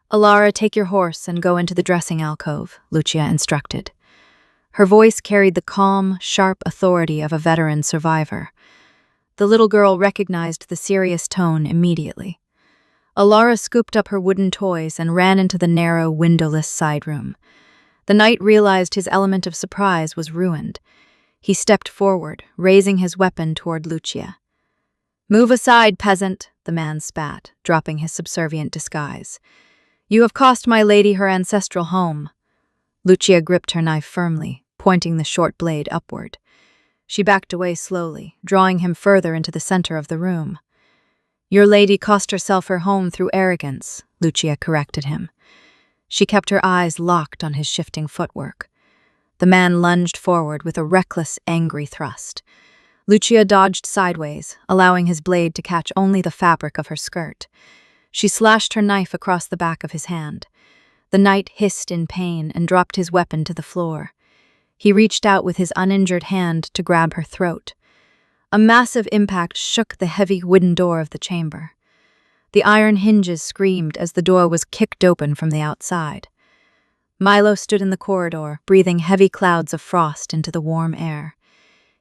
"Alara, take your horse and go into the dressing alcove," Lucia instructed. Her voice carried the calm, sharp authority of a veteran survivor. The little girl recognized the serious tone immediately. Alara scooped up her wooden toys and ran into the narrow, windowless side room. The knight realized his element of surprise was ruined. He stepped forward, raising his weapon toward Lucia. "Move aside, peasant," the man spat, dropping his subservient disguise. "You have cost my lady her ancestral home." Lucia gripped her knife firmly, pointing the short blade upward. She backed away slowly, drawing him further into the center of the room. "Your lady cost herself her home through arrogance," Lucia corrected him. She kept her eyes locked on his shifting footwork. The man lunged forward with a reckless, angry thrust. Lucia dodged sideways, allowing his blade to catch only the fabric of her skirt. She slashed her knife across the back of his hand. The knight hissed in pain and dropped his weapon to the floor. He reached out with his uninjured hand to grab her throat. A massive impact shook the heavy wooden door of the chamber. The iron hinges screamed as the door was kicked open from the outside. Milo stood in the corridor, breathing heavy clouds of frost into the warm air.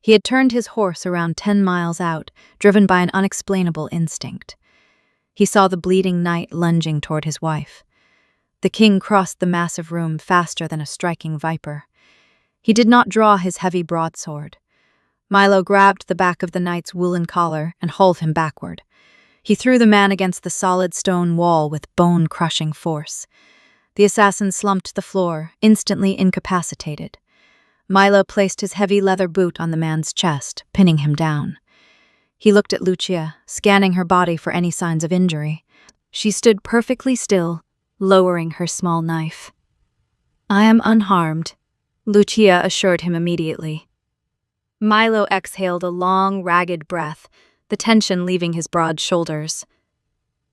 He had turned his horse around 10 miles out, driven by an unexplainable instinct. He saw the bleeding knight lunging toward his wife. The king crossed the massive room faster than a striking viper. He did not draw his heavy broadsword. Milo grabbed the back of the knight's woolen collar and hauled him backward. He threw the man against the solid stone wall with bone-crushing force. The assassin slumped to the floor, instantly incapacitated. Milo placed his heavy leather boot on the man's chest, pinning him down. He looked at Lucia, scanning her body for any signs of injury. She stood perfectly still, lowering her small knife. "I am unharmed," Lucia assured him immediately. Milo exhaled a long, ragged breath, the tension leaving his broad shoulders.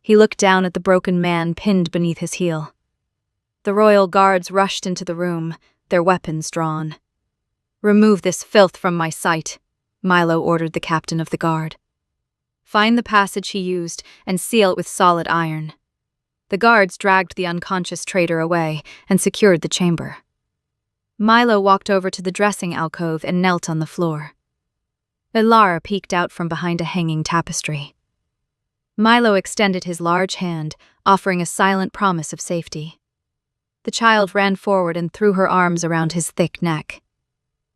He looked down at the broken man pinned beneath his heel. The royal guards rushed into the room, their weapons drawn. "Remove this filth from my sight," Milo ordered the captain of the guard. "Find the passage he used and seal it with solid iron." The guards dragged the unconscious traitor away and secured the chamber. Milo walked over to the dressing alcove and knelt on the floor. Ilara peeked out from behind a hanging tapestry. Milo extended his large hand, offering a silent promise of safety. The child ran forward and threw her arms around his thick neck.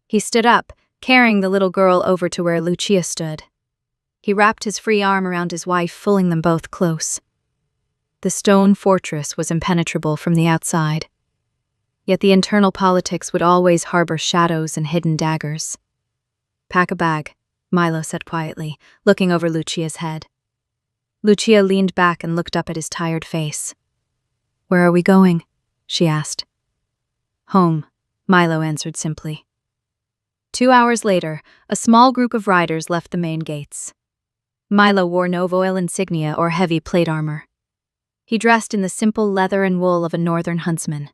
He stood up, carrying the little girl over to where Lucia stood. He wrapped his free arm around his wife, pulling them both close. The stone fortress was impenetrable from the outside. Yet the internal politics would always harbor shadows and hidden daggers. "Pack a bag," Milo said quietly, looking over Lucia's head. Lucia leaned back and looked up at his tired face. "Where are we going?" she asked. "Home," Milo answered simply. 2 hours later, a small group of riders left the main gates. Milo wore no royal insignia or heavy plate armor. He dressed in the simple leather and wool of a northern huntsman.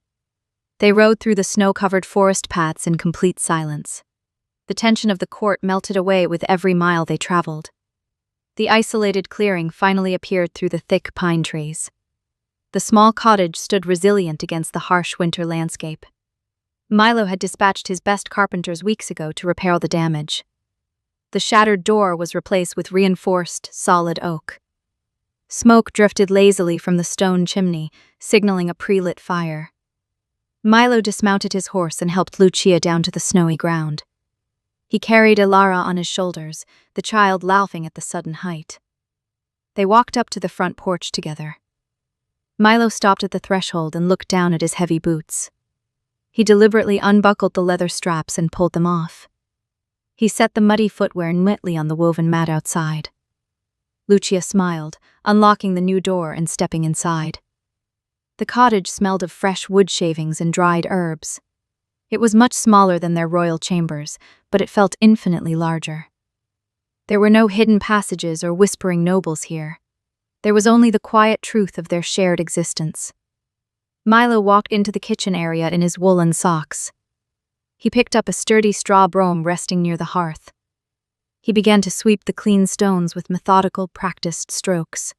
They rode through the snow-covered forest paths in complete silence. The tension of the court melted away with every mile they traveled. The isolated clearing finally appeared through the thick pine trees. The small cottage stood resilient against the harsh winter landscape. Milo had dispatched his best carpenters weeks ago to repair the damage. The shattered door was replaced with reinforced, solid oak. Smoke drifted lazily from the stone chimney, signaling a pre-lit fire. Milo dismounted his horse and helped Lucia down to the snowy ground. He carried Ilara on his shoulders, the child laughing at the sudden height. They walked up to the front porch together. Milo stopped at the threshold and looked down at his heavy boots. He deliberately unbuckled the leather straps and pulled them off. He set the muddy footwear neatly on the woven mat outside. Lucia smiled, unlocking the new door and stepping inside. The cottage smelled of fresh wood shavings and dried herbs. It was much smaller than their royal chambers, but it felt infinitely larger. There were no hidden passages or whispering nobles here. There was only the quiet truth of their shared existence. Milo walked into the kitchen area in his woolen socks. He picked up a sturdy straw broom resting near the hearth. He began to sweep the clean stones with methodical, practiced strokes.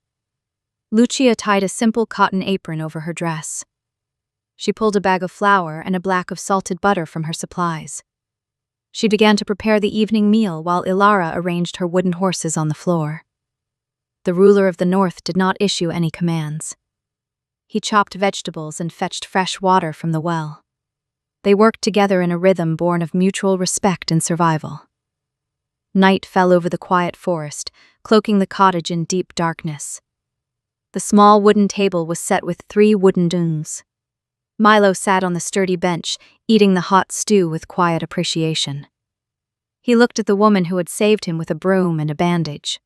Lucia tied a simple cotton apron over her dress. She pulled a bag of flour and a block of salted butter from her supplies. She began to prepare the evening meal while Ilara arranged her wooden horses on the floor. The ruler of the north did not issue any commands. He chopped vegetables and fetched fresh water from the well. They worked together in a rhythm born of mutual respect and survival. Night fell over the quiet forest, cloaking the cottage in deep darkness. The small wooden table was set with 3 wooden dungs. Milo sat on the sturdy bench, eating the hot stew with quiet appreciation. He looked at the woman who had saved him with a broom and a bandage.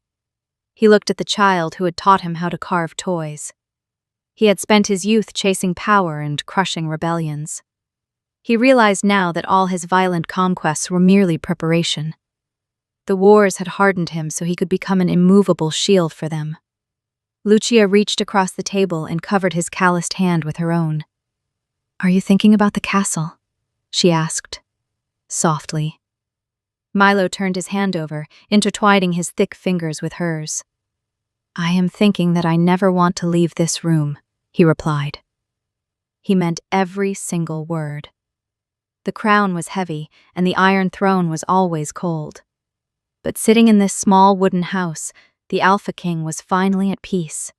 He looked at the child who had taught him how to carve toys. He had spent his youth chasing power and crushing rebellions. He realized now that all his violent conquests were merely preparation. The wars had hardened him so he could become an immovable shield for them. Lucia reached across the table and covered his calloused hand with her own. "Are you thinking about the castle?" she asked, softly. Milo turned his hand over, intertwining his thick fingers with hers. "I am thinking that I never want to leave this room," he replied. He meant every single word. The crown was heavy, and the iron throne was always cold. But sitting in this small wooden house, the Alpha King was finally at peace.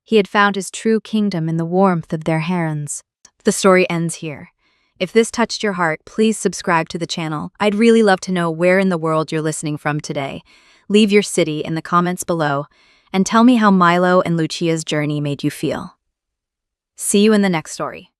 He had found his true kingdom in the warmth of their hands. The story ends here. If this touched your heart, please subscribe to the channel. I'd really love to know where in the world you're listening from today. Leave your city in the comments below, and tell me how Milo and Lucia's journey made you feel. See you in the next story.